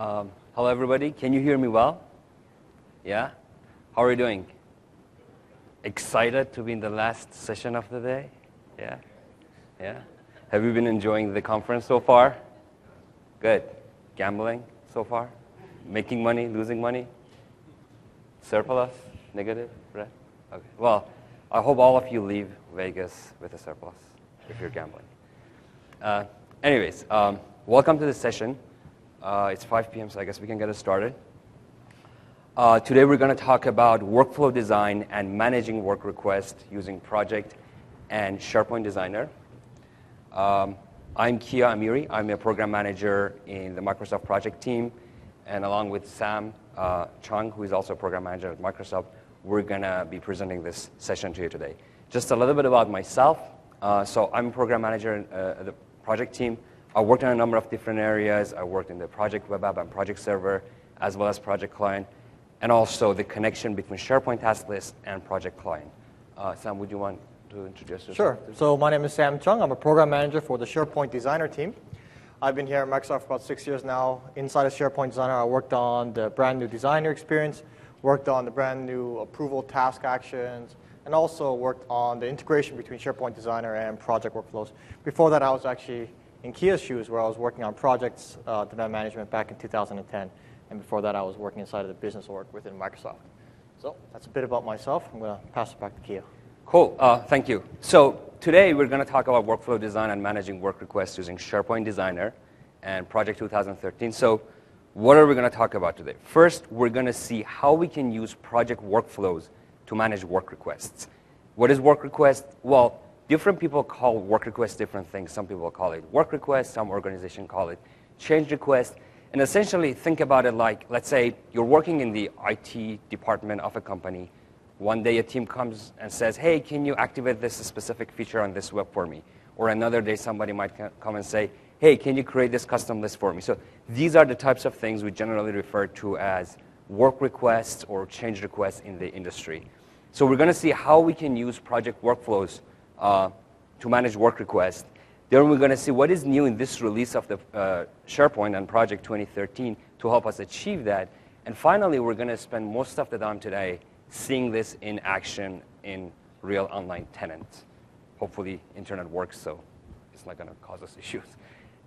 Hello, everybody. Can you hear me well? Yeah? How are you doing? Excited to be in the last session of the day? Yeah? Yeah? Have you been enjoying the conference so far? Good. Gambling so far? Making money, losing money? Surplus? Negative? Right? Okay. Well, I hope all of you leave Vegas with a surplus if you're gambling. Anyways, welcome to this session. It's 5 p.m., so I guess we can get it started. Today we're going to talk about workflow design and managing work requests using Project and SharePoint Designer. I'm Kia Amiri. I'm a program manager in the Microsoft project team. And along with Sam Chung, who is also a program manager at Microsoft, we're going to be presenting this session to you today. Just a little bit about myself. So I'm a program manager at the project team. I worked in a number of different areas. I worked in the project web app and project server, as well as project client, and also the connection between SharePoint task list and project client. Sam, would you want to introduce yourself? Sure. So my name is Sam Chung. I'm a program manager for the SharePoint Designer team. I've been here at Microsoft for about 6 years now. Inside of SharePoint Designer, I worked on the brand new designer experience, worked on the brand new approval task actions, and also worked on the integration between SharePoint Designer and project workflows. Before that, I was actually in Kia's shoes, where I was working on projects demand management back in 2010. And before that, I was working inside of the business org within Microsoft. So that's a bit about myself. I'm going to pass it back to Kia. Cool. Thank you. So today we're going to talk about workflow design and managing work requests using SharePoint Designer and Project 2013. So what are we going to talk about today? First, we're going to see how we can use project workflows to manage work requests. What is work request? Well, different people call work requests different things. Some people call it work request. Some organizations call it change request. And essentially, think about it like, let's say you're working in the IT department of a company. One day, a team comes and says, hey, can you activate this specific feature on this web for me? Or another day, somebody might come and say, hey, can you create this custom list for me? So these are the types of things we generally refer to as work requests or change requests in the industry. So we're going to see how we can use project workflows to manage work requests. Then we're going to see what is new in this release of the SharePoint and Project 2013 to help us achieve that. And finally, we're going to spend most of the time today seeing this in action in real online tenants. Hopefully, internet works, so it's not going to cause us issues.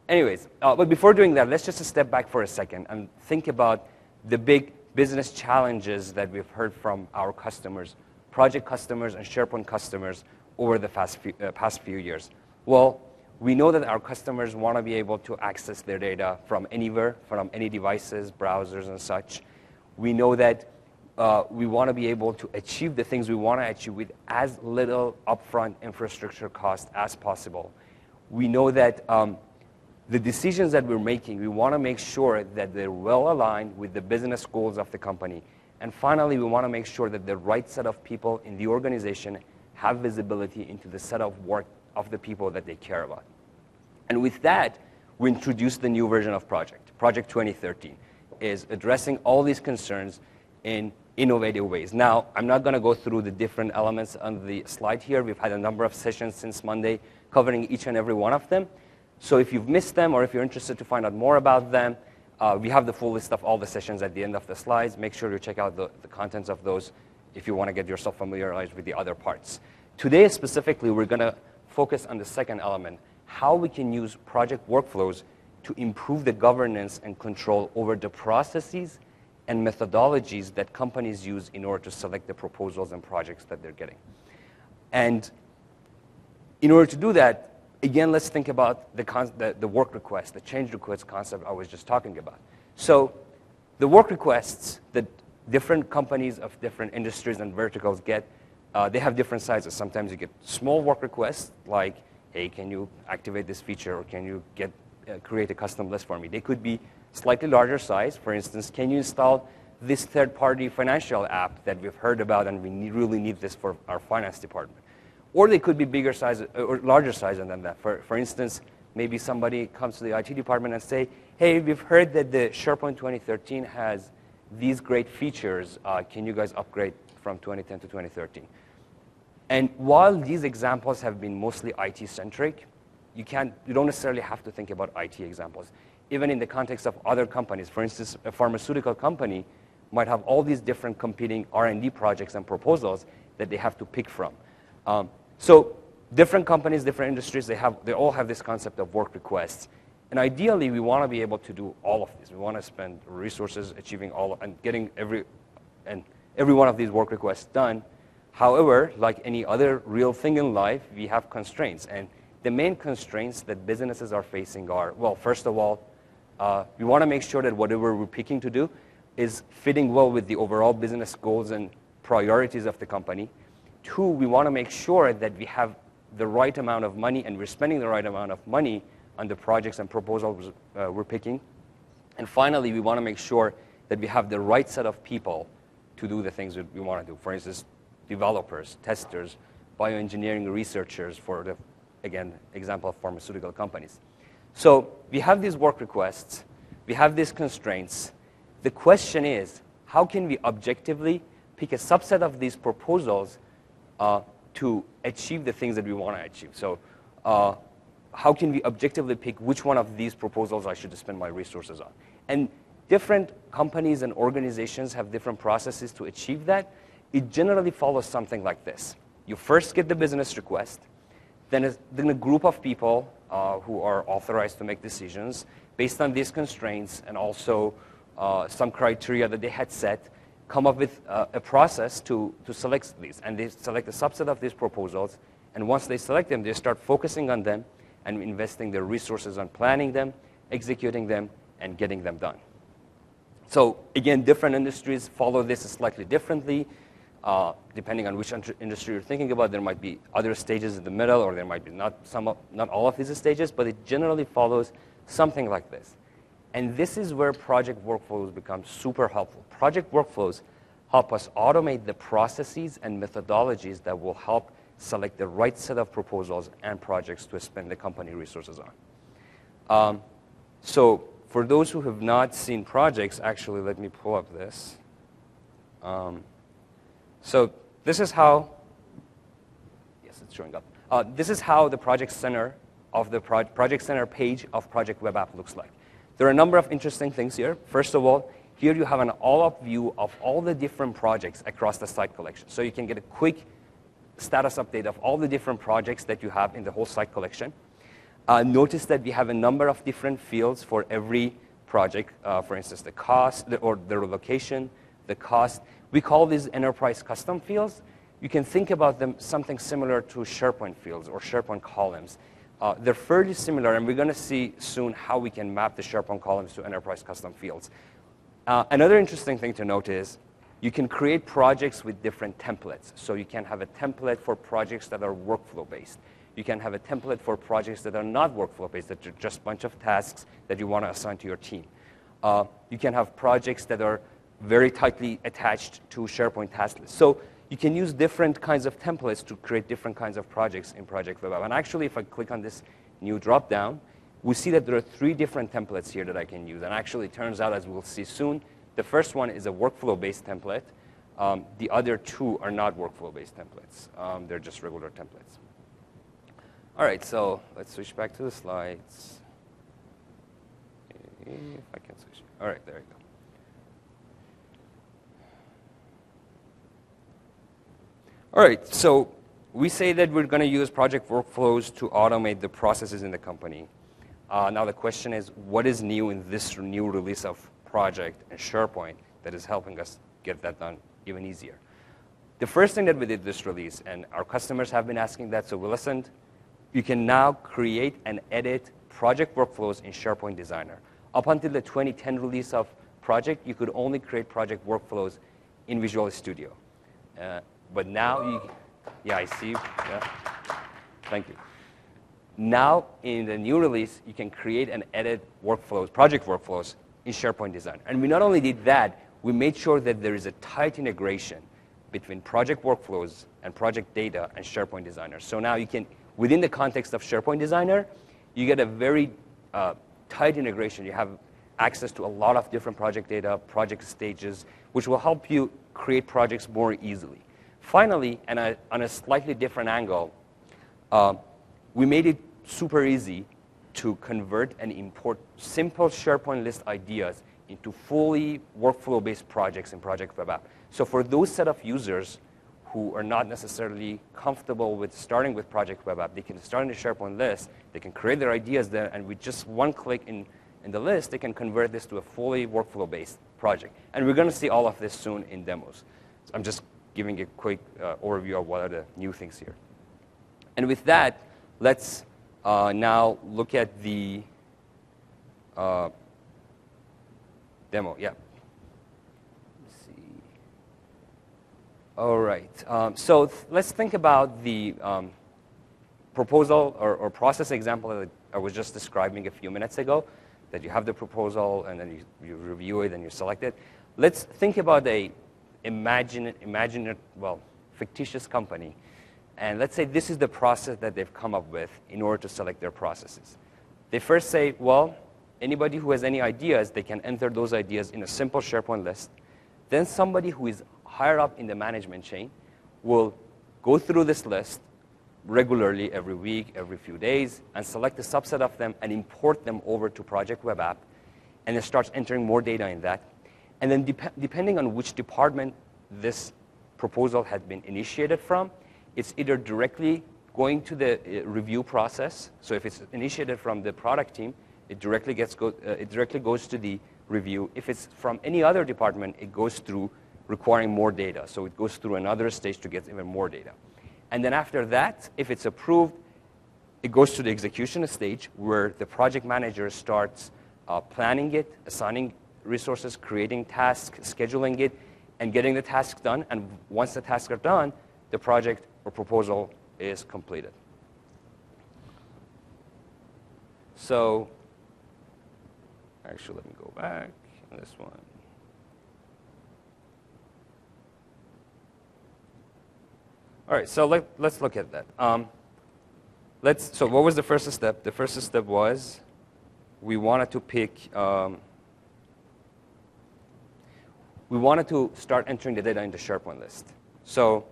Anyways, but before doing that, let's just step back for a second and think about the big business challenges that we've heard from our customers, project customers and SharePoint customers, over the past few years. Well, we know that our customers want to be able to access their data from anywhere, from any devices, browsers, and such. We know that we want to be able to achieve the things we want to achieve with as little upfront infrastructure cost as possible. We know that the decisions that we're making, we want to make sure that they're well aligned with the business goals of the company. And finally, we want to make sure that the right set of people in the organization have visibility into the set of work of the people that they care about. And with that, we introduced the new version of Project. Project 2013 is addressing all these concerns in innovative ways. Now, I'm not going to go through the different elements on the slide here. We've had a number of sessions since Monday covering each and every one of them. So if you've missed them or if you're interested to find out more about them, we have the full list of all the sessions at the end of the slides. Make sure you check out the contents of those if you want to get yourself familiarized with the other parts. Today, specifically, we're going to focus on the second element, how we can use project workflows to improve the governance and control over the processes and methodologies that companies use in order to select the proposals and projects that they're getting. And in order to do that, again, let's think about the work request, the change request concept I was just talking about. So the work requests that different companies of different industries and verticals get, they have different sizes. Sometimes you get small work requests like, hey, can you activate this feature, or can you create a custom list for me? They could be slightly larger size. For instance, can you install this third-party financial app that we've heard about and we really need this for our finance department? Or they could be bigger size or larger size than that. For instance, maybe somebody comes to the IT department and say, hey, we've heard that the SharePoint 2013 has these great features. Can you guys upgrade from 2010 to 2013? And while these examples have been mostly IT-centric, you don't necessarily have to think about IT examples. Even in the context of other companies, for instance, a pharmaceutical company might have all these different competing R&D projects and proposals that they have to pick from. So different companies, different industries, they all have this concept of work requests. And ideally, we want to be able to do all of this. We want to spend resources achieving and getting every one of these work requests done. However, like any other real thing in life, we have constraints. And the main constraints that businesses are facing are, well, first of all, we want to make sure that whatever we're picking to do is fitting well with the overall business goals and priorities of the company. 2, we want to make sure that we have the right amount of money and we're spending the right amount of money on the projects and proposals we're picking. And finally, we want to make sure that we have the right set of people to do the things that we want to do. For instance, developers, testers, bioengineering researchers for the, again, example of pharmaceutical companies. So we have these work requests, we have these constraints. The question is, how can we objectively pick a subset of these proposals to achieve the things that we want to achieve? So how can we objectively pick which one of these proposals I should spend my resources on? And different companies and organizations have different processes to achieve that. It generally follows something like this. You first get the business request, then a group of people who are authorized to make decisions based on these constraints and also some criteria that they had set, come up with a process to select these. And they select a subset of these proposals. And once they select them, they start focusing on them and investing their resources on planning them, executing them, and getting them done. So again, different industries follow this slightly differently. Depending on which industry you're thinking about, there might be other stages in the middle, or there might be not all of these stages, but it generally follows something like this. And this is where project workflows become super helpful. Project workflows help us automate the processes and methodologies that will help select the right set of proposals and projects to spend the company resources on. So for those who have not seen projects, actually, let me pull up this. So this is how, yes, it's showing up. This is how the Project Center of the Project Center page of Project Web App looks like. There are a number of interesting things here. First of all, here you have an all-up view of all the different projects across the site collection. So you can get a quick status update of all the different projects that you have in the whole site collection. Notice that we have a number of different fields for every project. For instance, the cost, or the location, the cost. We call these enterprise custom fields. You can think about them something similar to SharePoint fields or SharePoint columns. They're fairly similar, and we're going to see soon how we can map the SharePoint columns to enterprise custom fields. Another interesting thing to note is you can create projects with different templates. So you can have a template for projects that are workflow-based. You can have a template for projects that are not workflow-based, that are just a bunch of tasks that you want to assign to your team. You can have projects that are very tightly attached to SharePoint task lists. So you can use different kinds of templates to create different kinds of projects in Project Web App. And actually, if I click on this new drop-down, we see that there are 3 different templates here that I can use. And actually, it turns out, as we'll see soon, the first one is a workflow-based template. The other 2 are not workflow-based templates. They're just regular templates. All right, so let's switch back to the slides. If I can switch. All right, there you go. All right, so we say that we're going to use project workflows to automate the processes in the company. Now the question is, what is new in this new release of Project and SharePoint that is helping us get that done even easier? The first thing that we did this release, and our customers have been asking that, so we listened, you can now create and edit project workflows in SharePoint Designer. Up until the 2010 release of Project, you could only create project workflows in Visual Studio. But now, yeah, I see. Yeah. Thank you. Now, in the new release, you can create and edit workflows, project workflows, in SharePoint Designer. And we not only did that, we made sure that there is a tight integration between project workflows and project data and SharePoint Designer. So now you can, within the context of SharePoint Designer, you get a very tight integration. You have access to a lot of different project data, project stages, which will help you create projects more easily. Finally, and on a slightly different angle, we made it super easy to convert and import simple SharePoint list ideas into fully workflow-based projects in Project Web App. So for those set of users who are not necessarily comfortable with starting with Project Web App, they can start in the SharePoint list, they can create their ideas there, and with just one click in the list, they can convert this to a fully workflow-based project. And we're going to see all of this soon in demos. So I'm just giving a quick overview of what are the new things here. And with that, let's now look at the demo. Yeah. Let's see. All right. So let's think about the proposal or process example that I was just describing a few minutes ago, that you have the proposal, and then you review it, and you select it. Let's think about a fictitious company. And let's say this is the process that they've come up with in order to select their processes. They first say, well, anybody who has any ideas, they can enter those ideas in a simple SharePoint list. Then somebody who is higher up in the management chain will go through this list regularly, every week, every few days, and select a subset of them and import them over to Project Web App. And it starts entering more data in that. And then depending on which department this proposal had been initiated from, it's either directly going to the review process. So if it's initiated from the product team, it directly goes to the review. If it's from any other department, it goes through requiring more data. So it goes through another stage to get even more data. And then after that, if it's approved, it goes to the execution stage where the project manager starts planning it, assigning resources, creating tasks, scheduling it, and getting the tasks done. And once the tasks are done, the project or proposal is completed. So actually, let me go back on this one. All right, so let's look at that. So what was the first step? The first step was we wanted to pick, we wanted to start entering the data in the SharePoint list. So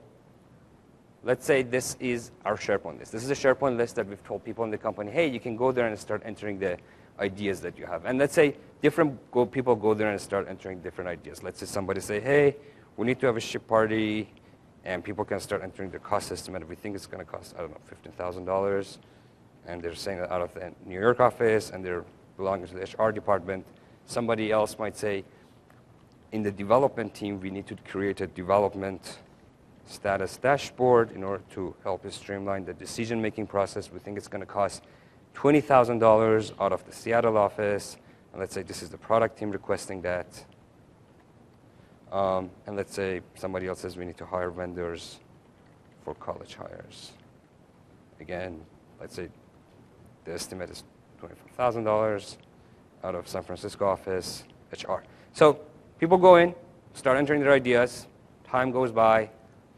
let's say this is our SharePoint list. This is a SharePoint list that we've told people in the company, hey, you can go there and start entering the ideas that you have. And let's say people go there and start entering different ideas. Let's say somebody say, hey, we need to have a ship party, and people can start entering their cost estimate. We think it's going to cost, I don't know, $15,000. And they're saying that out of the New York office, and they're belonging to the HR department. Somebody else might say, in the development team, we need to create a development status dashboard in order to help us streamline the decision-making process. We think it's going to cost $20,000 out of the Seattle office. And let's say this is the product team requesting that. And let's say somebody else says we need to hire vendors for college hires. Again, let's say the estimate is $25,000 out of San Francisco office, HR. So people go in, start entering their ideas. Time goes by.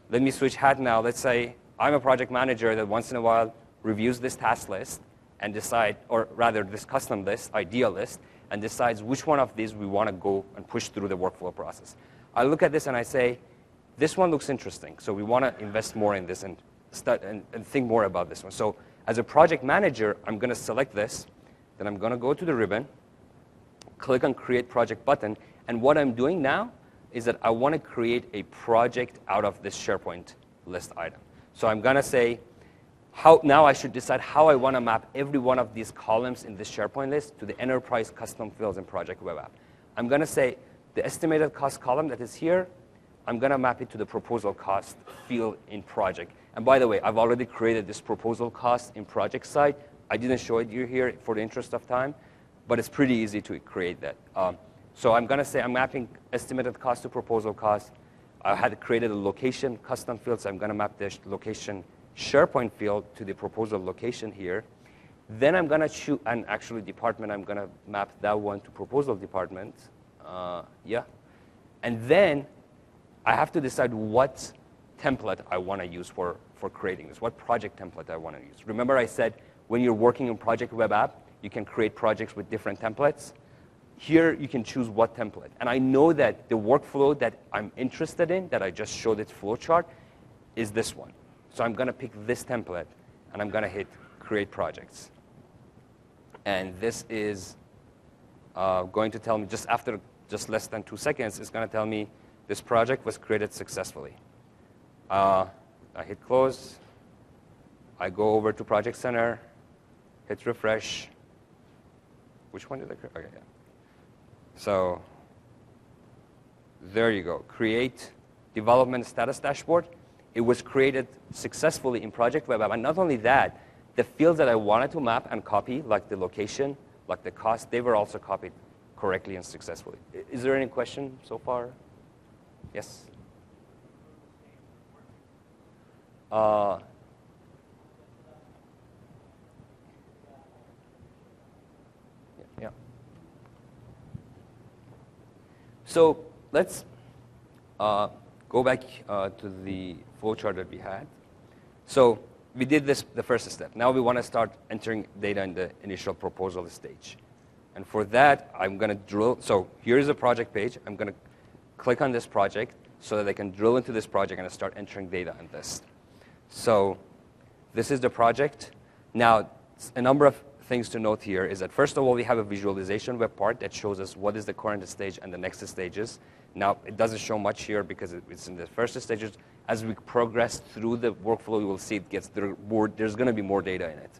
Let me switch hat now. Let's say I'm a project manager that once in a while reviews this task list and decide, or rather this custom list, idea list, and decides which one of these we want to go and push through the workflow process. I look at this and I say, this one looks interesting, so we want to invest more in this and start and think more about this one. So as a project manager, I'm going to select this, then I'm going to go to the ribbon, click on Create Project button, and what I'm doing now is that I want to create a project out of this SharePoint list item. So I'm going to say, now I should decide how I want to map every one of these columns in this SharePoint list to the enterprise custom fields in Project Web App. I'm going to say, the estimated cost column that is here, I'm going to map it to the proposal cost field in project. And by the way, I've already created this proposal cost in project side. I didn't show it you here for the interest of time, but it's pretty easy to create that. So I'm going to say I'm mapping estimated cost to proposal cost. I had created a location custom field, so I'm going to map the location SharePoint field to the proposal location here. Then I'm going to choose, and actually department, I'm going to map that one to proposal department. And then I have to decide what template I want to use for creating this, what project template I want to use. Remember I said when you're working in Project Web App, you can create projects with different templates. Here you can choose what template. And I know that the workflow that I'm interested in, that I just showed its flowchart, is this one. So I'm going to pick this template, and I'm going to hit create projects. And this is going to tell me just after just less than 2 seconds, it's going to tell me this project was created successfully. I hit close. I go over to Project Center, hit refresh. Which one did I create? Okay, yeah. So there you go. Create development status dashboard. It was created successfully in Project Web App. And not only that, the fields that I wanted to map and copy, like the location, like the cost, they were also copied correctly and successfully. Is there any question so far? Yes? Yeah. So let's go back to the flowchart that we had. So we did this the first step. Now we want to start entering data in the initial proposal stage. And for that, I'm going to drill. So here's a project page. I'm going to click on this project so that I can drill into this project and start entering data in this. So this is the project. Now, a number of things to note here is that, first of all, we have a visualization web part that shows us what is the current stage and the next stages. Now, it doesn't show much here because it's in the first stages. As we progress through the workflow, you will see it gets there's going to be more data in it.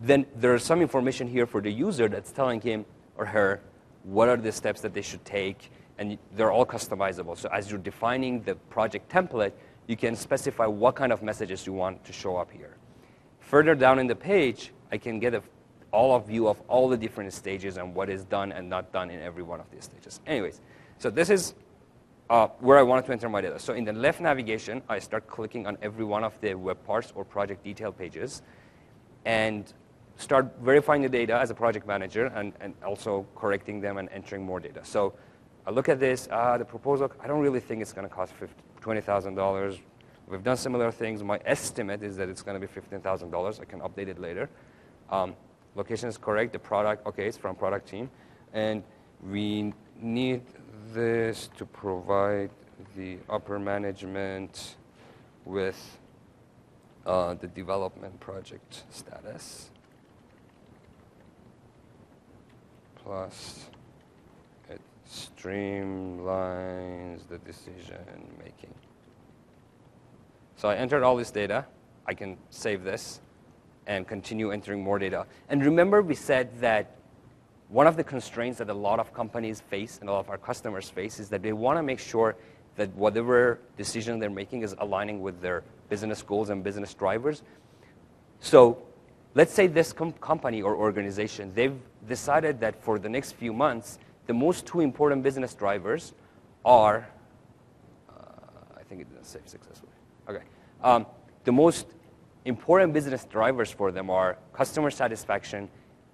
Then there's some information here for the user that's telling him or her what are the steps that they should take, and they're all customizable. So as you're defining the project template, you can specify what kind of messages you want to show up here. Further down in the page, I can get a view of all the different stages and what is done and not done in every one of these stages. Anyways, so this is where I wanted to enter my data. So in the left navigation, I start clicking on every one of the web parts or project detail pages and start verifying the data as a project manager and also correcting them and entering more data. So I look at this, the proposal, I don't really think it's going to cost $20,000. We've done similar things. My estimate is that it's going to be $15,000. I can update it later. Location is correct. The product, okay, it's from product team. And we need this to provide the upper management with the development project status. Plus, it streamlines the decision making. So I entered all this data. I can save this and continue entering more data. And remember, we said that one of the constraints that a lot of companies face and a lot of our customers face is that they want to make sure that whatever decision they're making is aligning with their business goals and business drivers. So let's say this company or organization, they've decided that for the next few months, the most two important business drivers are, I think it didn't save successfully. Okay. The most important business drivers for them are customer satisfaction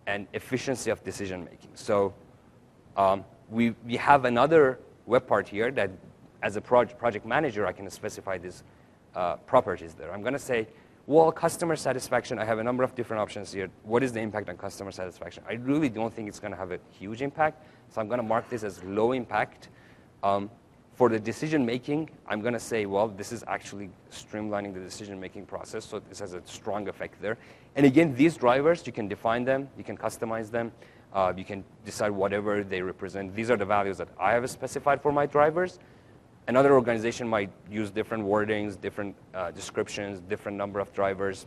and efficiency of decision making. So we have another web part here that as a project manager, I can specify these properties there. I'm going to say, well, customer satisfaction, I have a number of different options here. What is the impact on customer satisfaction? I really don't think it's going to have a huge impact, so I'm going to mark this as low impact. For the decision making, I'm going to say, well, this is actually streamlining the decision making process, so this has a strong effect there. And again, these drivers, you can define them, you can customize them, you can decide whatever they represent. These are the values that I have specified for my drivers. Another organization might use different wordings, different descriptions, different number of drivers.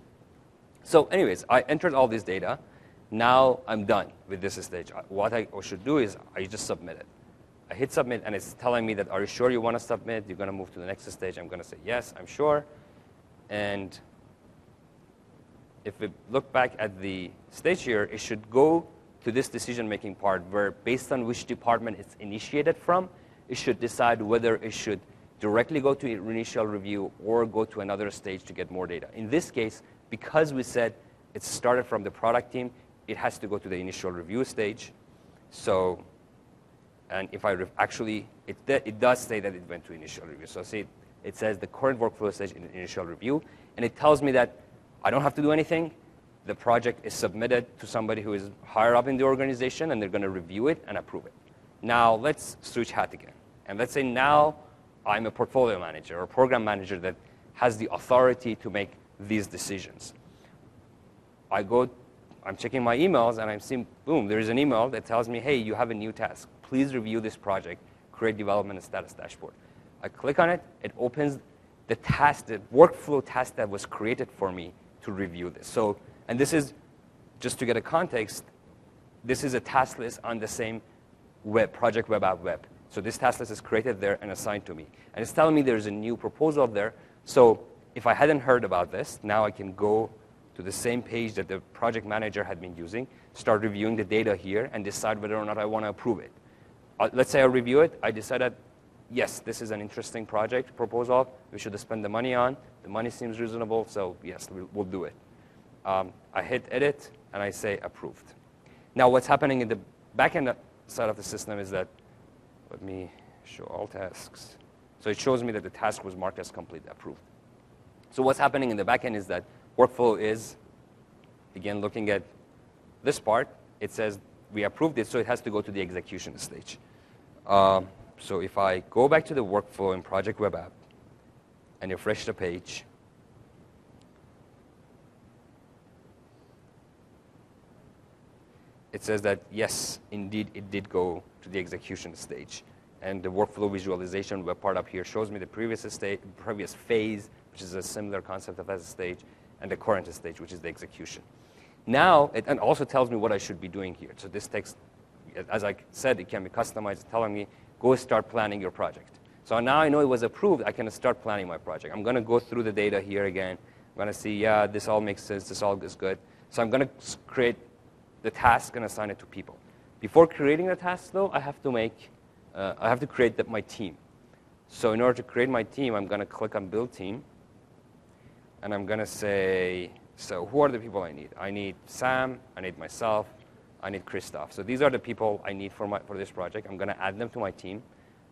So anyways, I entered all this data. Now I'm done with this stage. What I should do is I just submit it. I hit submit, and it's telling me that, are you sure you want to submit? You're going to move to the next stage. I'm going to say, yes, I'm sure. And if we look back at the stage here, it should go to this decision-making part where, based on which department it's initiated from, it should decide whether it should directly go to initial review or go to another stage to get more data. In this case, because we said it started from the product team, it has to go to the initial review stage. So, and if I actually, it does say that it went to initial review. So see, it says the current workflow stage in initial review, and it tells me that I don't have to do anything. The project is submitted to somebody who is higher up in the organization, and they're going to review it and approve it. Now, let's switch hat again. And let's say now I'm a portfolio manager or program manager that has the authority to make these decisions. I'm checking my emails, and I'm seeing, boom, there's an email that tells me, hey, you have a new task. Please review this project, create development and status dashboard. I click on it. It opens the task, the workflow task that was created for me to review this. So, and this is, just to get a context, this is a task list on the same project web app web. So this task list is created there and assigned to me. And it's telling me there's a new proposal there. So if I hadn't heard about this, now I can go to the same page that the project manager had been using, start reviewing the data here, and decide whether or not I want to approve it. Let's say I review it. I decided, yes, this is an interesting project proposal. We should spend the money on. The money seems reasonable, so yes, we'll do it. I hit edit, and I say approved. Now, what's happening in the backend side of the system is that, let me show all tasks. So it shows me that the task was marked as complete, approved. So what's happening in the backend is that workflow is, again, looking at this part, it says we approved it, so it has to go to the execution stage. So if I go back to the workflow in Project Web App and refresh the page, it says that, yes, indeed, it did go to the execution stage. And the workflow visualization web part up here shows me the previous phase, which is a similar concept of as a stage, and the current stage, which is the execution. Now, it also tells me what I should be doing here. So this text, as I said, it can be customized, telling me, go start planning your project. So now I know it was approved, I can start planning my project. I'm going to go through the data here again. I'm going to see, yeah, this all makes sense, this all is good. So I'm going to create the task and assign it to people. Before creating the task, though, I have to create my team. So in order to create my team, I'm going to click on Build Team, and I'm going to say, so who are the people I need? I need Sam, I need myself, I need Christoph. So these are the people I need for this project. I'm going to add them to my team,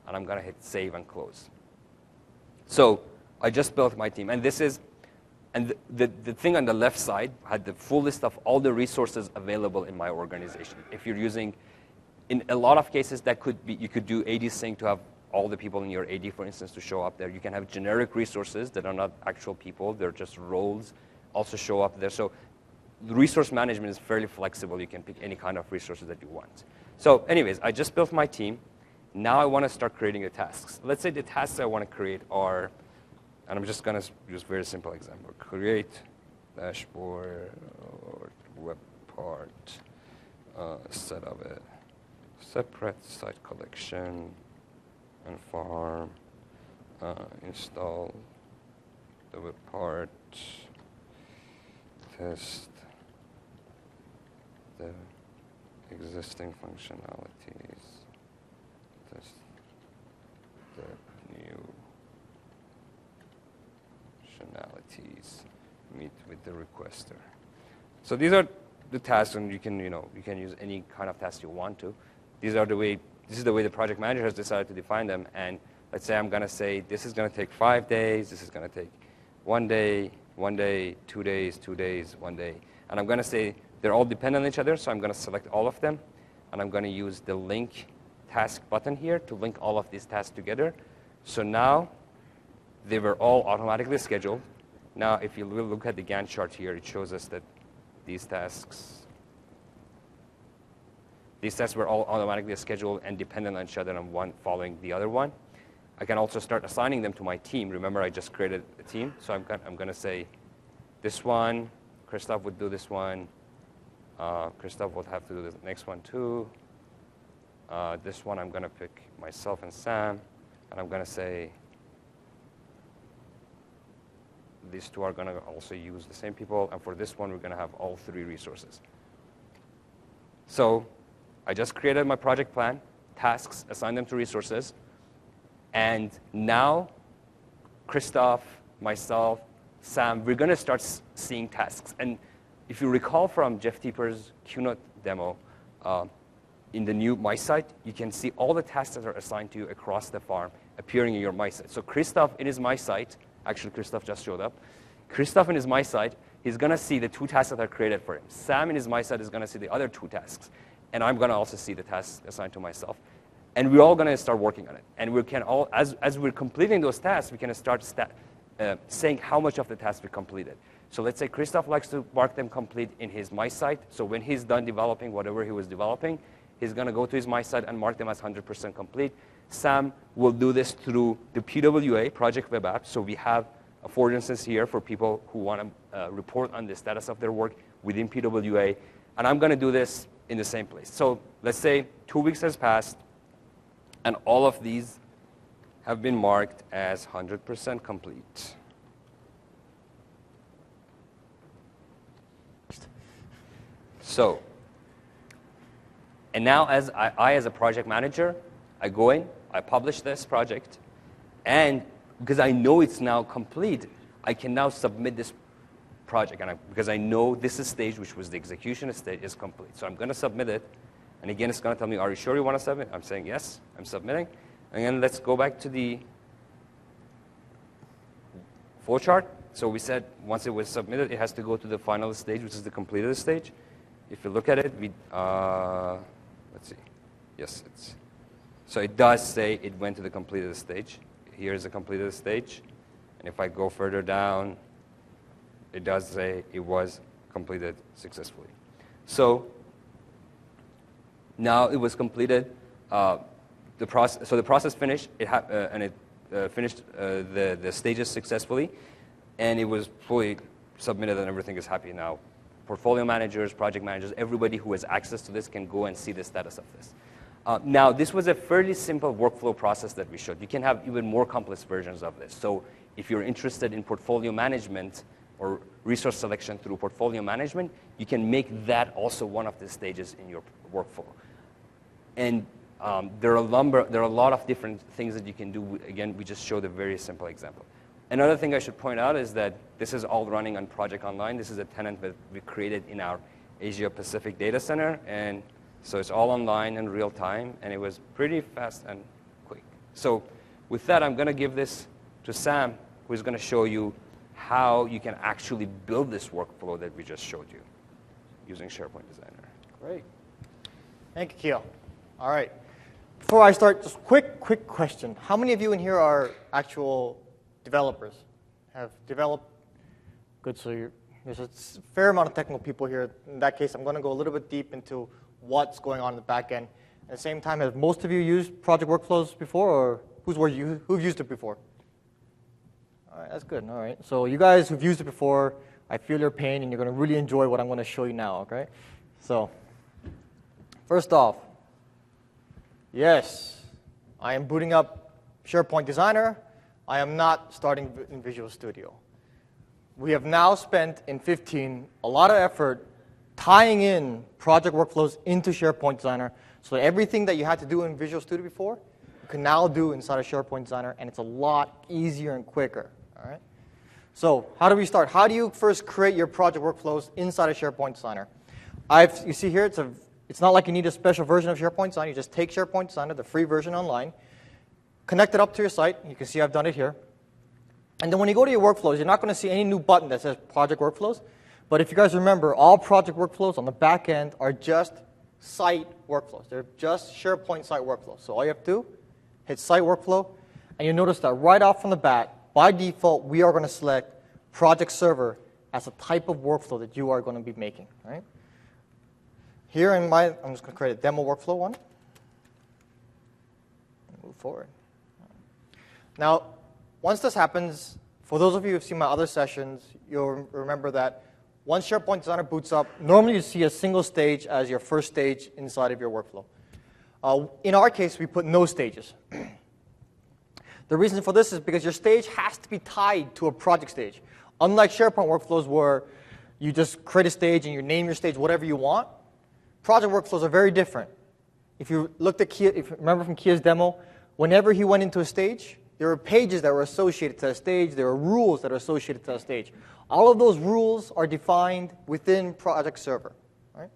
and I'm going to hit Save and Close. So I just built my team, and this is, and the thing on the left side had the full list of all the resources available in my organization. If you're using, in a lot of cases, that could be, you could do AD sync to have all the people in your AD, for instance, to show up there. You can have generic resources that are not actual people. They're just roles also show up there. So the resource management is fairly flexible. You can pick any kind of resources that you want. So anyways, I just built my team. Now I want to start creating the tasks. Let's say the tasks I want to create are, and I'm just going to use a very simple example. Create dashboard or web part, set up a separate site collection and farm, install the web part, test the existing functionalities, test the new functionalities, meet with the requester. So these are the tasks, and you can use any kind of task you want to. This is the way the project manager has decided to define them. And let's say I'm going to say this is going to take 5 days, this is going to take 1 day, 1 day, 2 days, 2 days, 1 day. And I'm going to say they're all dependent on each other, so I'm going to select all of them. And I'm going to use the link task button here to link all of these tasks together. So now they were all automatically scheduled. Now if you look at the Gantt chart here, it shows us that these tasks were all automatically scheduled and dependent on each other, and one following the other one. I can also start assigning them to my team. Remember, I just created a team, so I'm going to say this one, Christoph would do this one. Christoph would have to do the next one too. This one, I'm going to pick myself and Sam, and I'm going to say these two are going to also use the same people, and for this one, we're going to have all 3 resources. So I just created my project plan, tasks, assigned them to resources, and now Christoph, myself, Sam, we're going to start seeing tasks. And if you recall from Jeff Teeper's Keynote demo, in the new My Site, you can see all the tasks that are assigned to you across the farm appearing in your My Site. So Christoph in his My Site, actually Christoph just showed up. Christoph in his My Site, he's going to see the 2 tasks that are created for him. Sam in his My Site is going to see the other 2 tasks. And I'm going to also see the tasks assigned to myself. And we're all going to start working on it. And we can all, as we're completing those tasks, we can start saying how much of the task we completed. So let's say Christoph likes to mark them complete in his My Site. So when he's done developing whatever he was developing, he's going to go to his My Site and mark them as 100% complete. Sam will do this through the PWA, Project Web App. So we have a for instance here for people who want to report on the status of their work within PWA. And I'm going to do this in the same place. So let's say 2 weeks has passed, and all of these have been marked as 100% complete. So, and now as I as a project manager, I go in, I publish this project, and because I know it's now complete, I can now submit this project, and because I know this stage, which was the execution stage, is complete. So I'm going to submit it, and again, it's going to tell me, are you sure you want to submit? I'm saying yes, I'm submitting. And then let's go back to the flowchart. So we said once it was submitted, it has to go to the final stage, which is the completed stage. If you look at it, let's see. Yes, so it does say it went to the completed stage. Here's the completed stage. And if I go further down, it does say it was completed successfully. So now it was completed. So the process finished, and it finished the stages successfully, and it was fully submitted, and everything is happy now. Portfolio managers, project managers, everybody who has access to this can go and see the status of this. Now, this was a fairly simple workflow process that we showed. You can have even more complex versions of this. So if you're interested in portfolio management or resource selection through portfolio management, you can make that also one of the stages in your workflow. And there are a lot of different things that you can do. Again, we just showed a very simple example. Another thing I should point out is that this is all running on Project Online. This is a tenant that we created in our Asia Pacific data center. And so it's all online in real time. And it was pretty fast and quick. So with that, I'm going to give this to Sam, who is going to show you how you can actually build this workflow that we just showed you using SharePoint Designer. Great. Thank you, Keel. All right. Before I start, just quick question. How many of you in here are actual developers? Have developed? Good, so there's a fair amount of technical people here. In that case, I'm going to go a little bit deep into what's going on in the back end. At the same time, have most of you used project workflows before, or who've used it before? All right, that's good. All right. So you guys who've used it before, I feel your pain, and you're going to really enjoy what I'm going to show you now, okay? So first off, yes, I am booting up SharePoint Designer. I am not starting in Visual Studio. We have now spent in 15 a lot of effort tying in project workflows into SharePoint Designer, so that everything that you had to do in Visual Studio before, you can now do inside of SharePoint Designer, and it's a lot easier and quicker. All right? So how do we start? How do you first create your project workflows inside of SharePoint Designer? You see here, it's not like you need a special version of SharePoint Designer. You just take SharePoint Designer, the free version online, connect it up to your site. You can see I've done it here. And then when you go to your workflows, you're not going to see any new button that says Project Workflows. But if you guys remember, all project workflows on the back end are just site workflows. They're just SharePoint site workflows. So all you have to do, hit Site Workflow, and you'll notice that right off from the bat, by default, we are going to select Project Server as a type of workflow that you are going to be making. Right? Here I'm just going to create a demo workflow one. Move forward. Now, once this happens, for those of you who have seen my other sessions, you'll remember that once SharePoint Designer boots up, normally you see a single stage as your first stage inside of your workflow. In our case, we put no stages. The reason for this is because your stage has to be tied to a project stage. Unlike SharePoint workflows where you just create a stage and you name your stage whatever you want, project workflows are very different. If you looked at Kia, if you remember from Kia's demo, whenever he went into a stage, there were pages that were associated to a stage. There were rules that are associated to a stage. All of those rules are defined within Project Server. Right?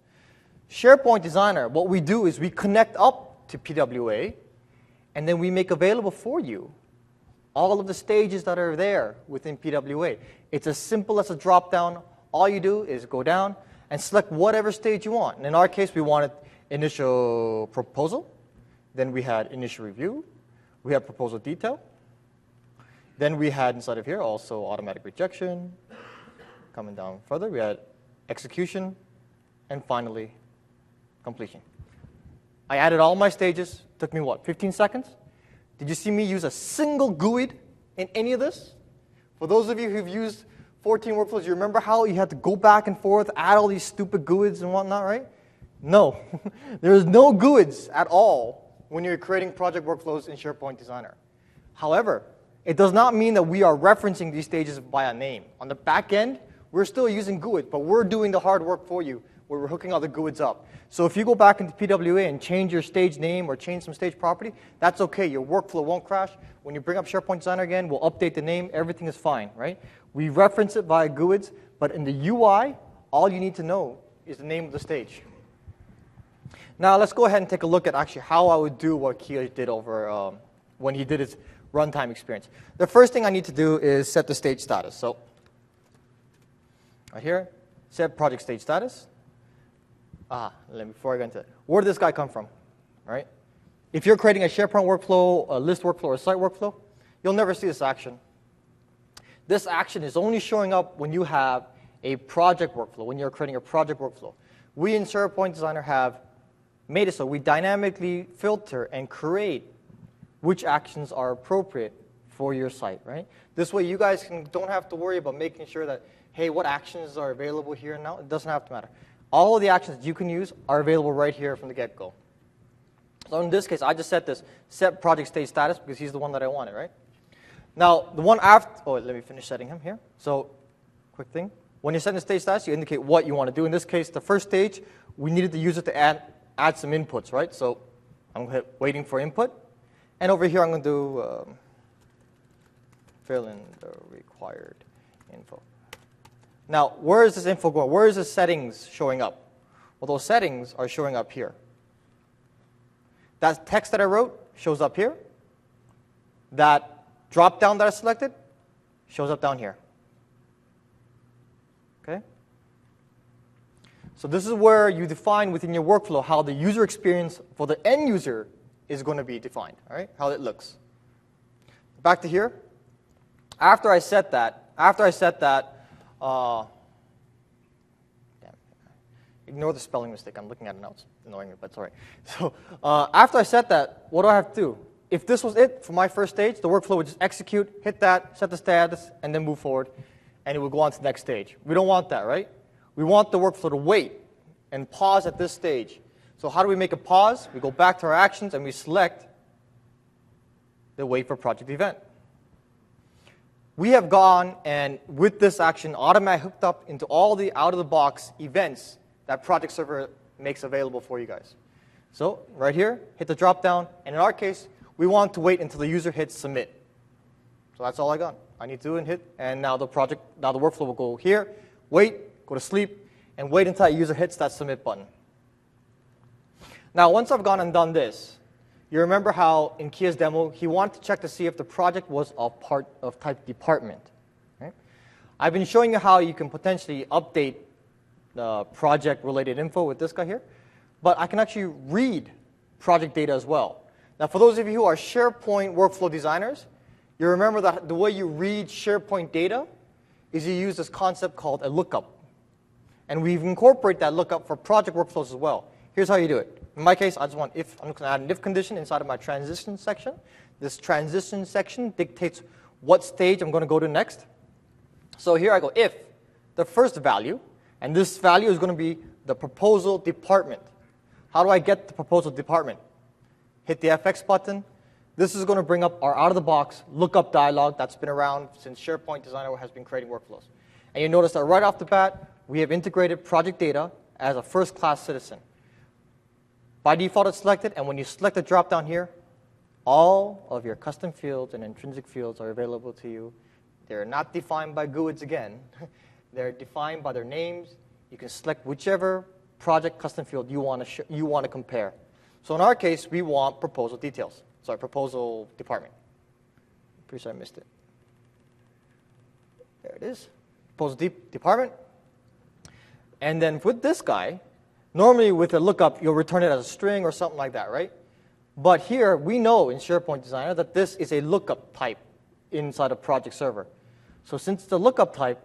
SharePoint Designer, what we do is we connect up to PWA, and then we make available for you all of the stages that are there within PWA. It's as simple as a drop-down. All you do is go down and select whatever stage you want. And in our case, we wanted initial proposal. Then we had initial review. We had proposal detail. Then we had inside of here also automatic rejection, coming down further, we had execution, and finally, completion. I added all my stages. Took me, what, 15 seconds? Did you see me use a single GUID in any of this? For those of you who've used 14 workflows, you remember how you had to go back and forth, add all these stupid GUIDs and whatnot, right? No. There's no GUIDs at all when you're creating project workflows in SharePoint Designer. However, it does not mean that we are referencing these stages by a name. On the back end, we're still using GUID, but we're doing the hard work for you, where we're hooking all the GUIDs up. So if you go back into PWA and change your stage name or change some stage property, that's okay. Your workflow won't crash. When you bring up SharePoint Designer again, we'll update the name. Everything is fine, right? We reference it via GUIDs, but in the UI, all you need to know is the name of the stage. Now let's go ahead and take a look at actually how I would do what Kia did over when he did his runtime experience. The first thing I need to do is set the stage status. So right here, set project stage status. Before I get into it, where did this guy come from, right? If you're creating a SharePoint workflow, a list workflow, or a site workflow, you'll never see this action. This action is only showing up when you have a project workflow, when you're creating a project workflow. We in SharePoint Designer have made it so we dynamically filter and create which actions are appropriate for your site, right? This way you guys don't have to worry about making sure that, hey, what actions are available here and now? It doesn't have to matter. All of the actions that you can use are available right here from the get-go. So in this case, I just set this set project stage status because he's the one that I wanted, right? Now, the one after, let me finish setting him here. So, quick thing. When you're setting the stage status, you indicate what you want to do. In this case, the first stage, we needed the user to add some inputs, right? So I'm going to hit waiting for input. And over here, I'm going to do fill in the required info. Now, where is this info going? Where is the settings showing up? Well, those settings are showing up here. That text that I wrote shows up here. That drop-down that I selected shows up down here. Okay? So this is where you define within your workflow how the user experience for the end user is going to be defined, all right? How it looks. Back to here. After I set that, ignore the spelling mistake. I'm looking at it now. It's annoying me, but it's all right. So after I set that, what do I have to do? If this was it for my first stage, the workflow would just execute, hit that, set the status, and then move forward, and it would go on to the next stage. We don't want that, right? We want the workflow to wait and pause at this stage. So how do we make a pause? We go back to our actions, and we select the wait for project event. We have gone and, with this action, automatically hooked up into all the out-of-the-box events that Project Server makes available for you guys. So right here, hit the drop-down, and in our case, we want to wait until the user hits submit. So that's all I got. I need to hit, and now the workflow will go here, wait, go to sleep, and wait until the user hits that submit button. Now, once I've gone and done this, you remember how in Kia's demo, he wanted to check to see if the project was a part of type department. Right? I've been showing you how you can potentially update the project-related info with this guy here, but I can actually read project data as well. Now, for those of you who are SharePoint workflow designers, you remember that the way you read SharePoint data is you use this concept called a lookup. And we've incorporated that lookup for project workflows as well. Here's how you do it. In my case, I just want if. I'm going to add an if condition inside of my transition section. This transition section dictates what stage I'm going to go to next. So here I go if the first value, and this value is going to be the proposal department. How do I get the proposal department? Hit the FX button. This is going to bring up our out-of-the-box lookup dialog that's been around since SharePoint Designer has been creating workflows. And you notice that right off the bat, we have integrated project data as a first-class citizen. By default, it's selected, and when you select the drop-down here, all of your custom fields and intrinsic fields are available to you. They're not defined by GUIDs again. They're defined by their names. You can select whichever project custom field you want to compare. So in our case, we want proposal details. Sorry, proposal department. Pretty sure I missed it. There it is. Proposal department. And then with this guy, normally with a lookup, you'll return it as a string or something like that, right? But here, we know in SharePoint Designer that this is a lookup type inside of Project Server. So since it's a lookup type,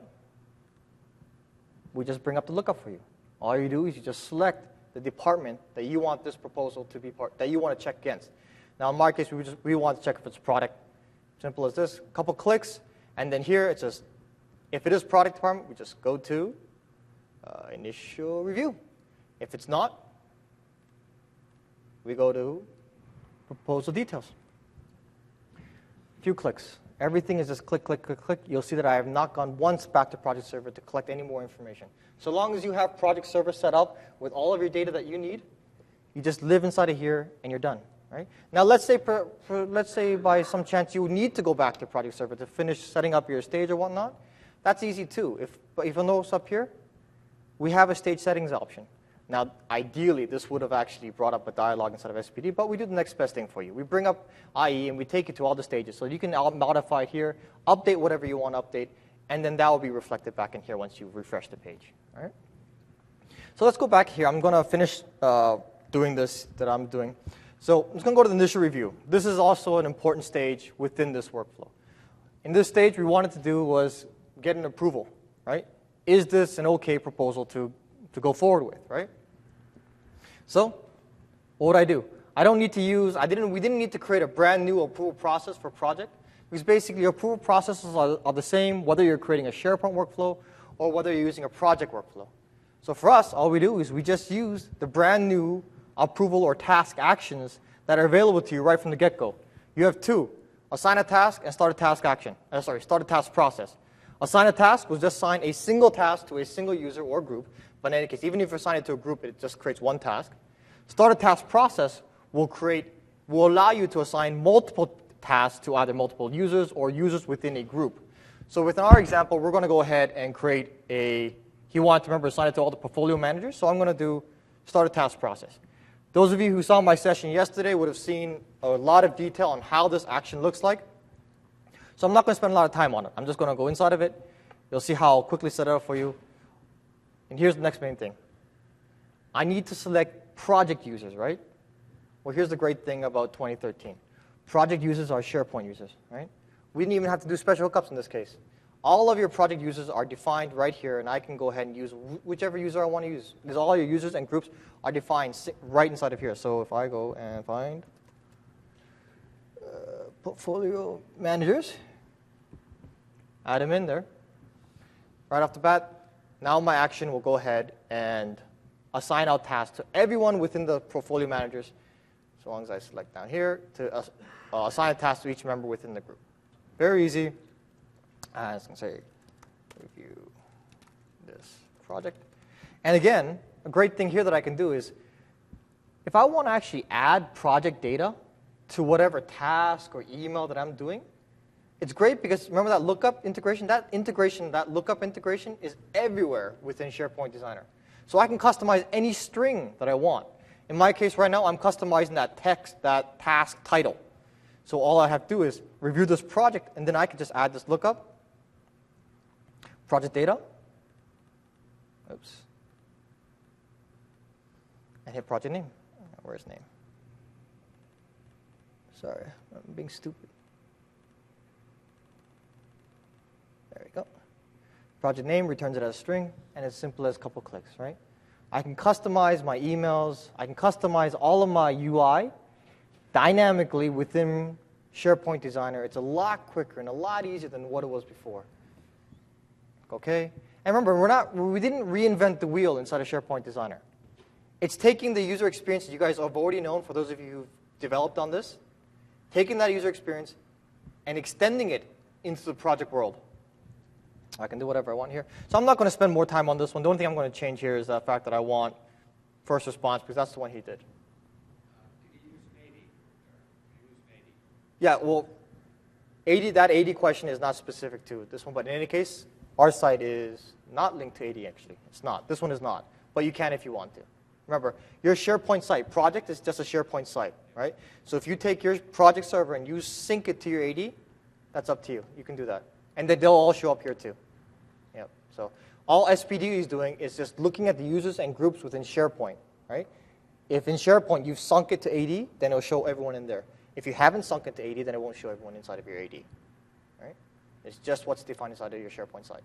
we just bring up the lookup for you. All you do is you just select the department that you want this proposal to be that you want to check against. Now, in my case, we want to check if it's product. Simple as this. A couple clicks, and then here it's just, if it is product department, we just go to initial review. If it's not, we go to proposal details. A few clicks. Everything is just click, click, click, click. You'll see that I have not gone once back to Project Server to collect any more information. So long as you have Project Server set up with all of your data that you need, you just live inside of here and you're done. Right? Now, let's say by some chance you need to go back to Project Server to finish setting up your stage or whatnot. That's easy too. If you'll notice up here, we have a stage settings option. Now, ideally, this would have actually brought up a dialog instead of SPD, but we do the next best thing for you. We bring up IE, and we take it to all the stages. So you can modify it here, update whatever you want to update, and then that will be reflected back in here once you refresh the page. All right? So let's go back here. I'm going to finish doing this that I'm doing. So I'm just going to go to the initial review. This is also an important stage within this workflow. In this stage, we wanted to do was get an approval. Right? Is this an OK proposal to go forward with? Right? So what would I do? I don't need to use, we didn't need to create a brand new approval process for project, because basically your approval processes are the same whether you're creating a SharePoint workflow or whether you're using a project workflow. So for us, all we do is we just use the brand new approval or task actions that are available to you right from the get-go. You have two, assign a task and start a task action. Start a task process. Assign a task will just assign a single task to a single user or group. But in any case, even if you assign it to a group, it just creates one task. Start a task process will allow you to assign multiple tasks to either multiple users or users within a group. So within our example, we're going to go ahead and create he wanted to assign it to all the portfolio managers. So I'm going to do start a task process. Those of you who saw my session yesterday would have seen a lot of detail on how this action looks like. So I'm not going to spend a lot of time on it. I'm just going to go inside of it. You'll see how I'll quickly set it up for you. And here's the next main thing. I need to select project users, right? Well, here's the great thing about 2013. Project users are SharePoint users, right? We didn't even have to do special hookups in this case. All of your project users are defined right here, and I can go ahead and use whichever user I want to use, because all your users and groups are defined right inside of here. So if I go and find portfolio managers, add them in there, right off the bat, now my action will go ahead and assign out tasks to everyone within the portfolio managers, as long as I select down here, to assign a task to each member within the group. Very easy. I was going to say, review this project. And again, a great thing here that I can do is, if I want to actually add project data to whatever task or email that I'm doing, it's great because remember that lookup integration? That lookup integration is everywhere within SharePoint Designer. So I can customize any string that I want. In my case right now, I'm customizing that task title. So all I have to do is review this project, and then I can just add this lookup, project data, oops, and hit project name. Where's name? Sorry, I'm being stupid. There we go. Project name returns it as a string, and it's simple as a couple clicks, right? I can customize my emails. I can customize all of my UI dynamically within SharePoint Designer. It's a lot quicker and a lot easier than what it was before. Okay? And remember, we didn't reinvent the wheel inside of SharePoint Designer. It's taking the user experience that you guys have already known, for those of you who've developed on this, taking that user experience and extending it into the project world. I can do whatever I want here. So I'm not going to spend more time on this one. The only thing I'm going to change here is the fact that I want first response, because that's the one he did. Did you use 80? Yeah, well, that 80 question is not specific to this one. But in any case, our site is not linked to 80, actually. It's not. This one is not. But you can if you want to. Remember, your SharePoint site, project is just a SharePoint site, right? So if you take your project server and you sync it to your AD, that's up to you. You can do that. And then they'll all show up here, too. Yep. So all SPD is doing is just looking at the users and groups within SharePoint, right? If in SharePoint you've sunk it to AD, then it'll show everyone in there. If you haven't sunk it to AD, then it won't show everyone inside of your AD, right? It's just what's defined inside of your SharePoint site.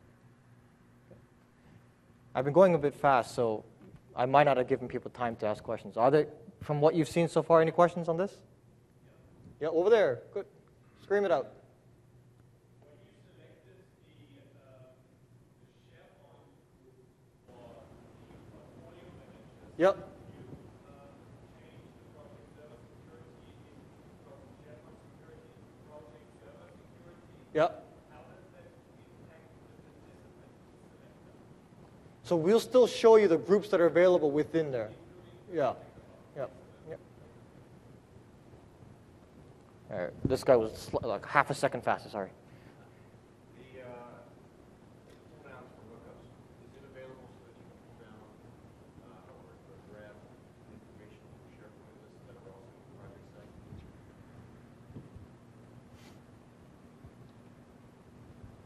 Okay. I've been going a bit fast, so I might not have given people time to ask questions. Are there, from what you've seen so far, any questions on this? Yeah, over there. Good. Scream it out. When you selected the SharePoint for the portfolio managers, Yep. you changed the project server security from SharePoint security to project server security. Yep. How does that impact the participant selector? So we'll still show you the groups that are available within there. Yeah. Yep. Yep. All right. This guy was like half a second faster. Sorry. The pull downs for lookups, is it available so that you can pull down or grab information from SharePoint lists that are also in the project site?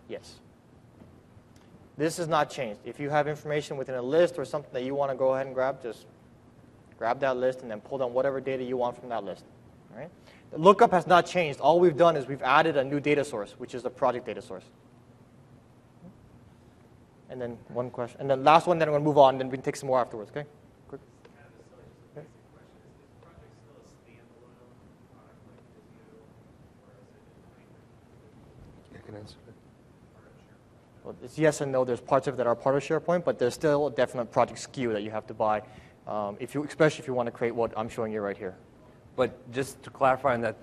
Yes. This has not changed. If you have information within a list or something that you want to go ahead and grab, just grab that list and then pull down whatever data you want from that list. All right? The lookup has not changed. All we've done is we've added a new data source, which is the project data source. And then one question. And then last one, then I'm going to move on, then we can take some more afterwards, okay? Quick. Okay. I can answer it. Well, it's yes and no. There's parts of it that are part of SharePoint, but there's still a definite project SKU that you have to buy, especially if you want to create what I'm showing you right here. But just to clarify on that,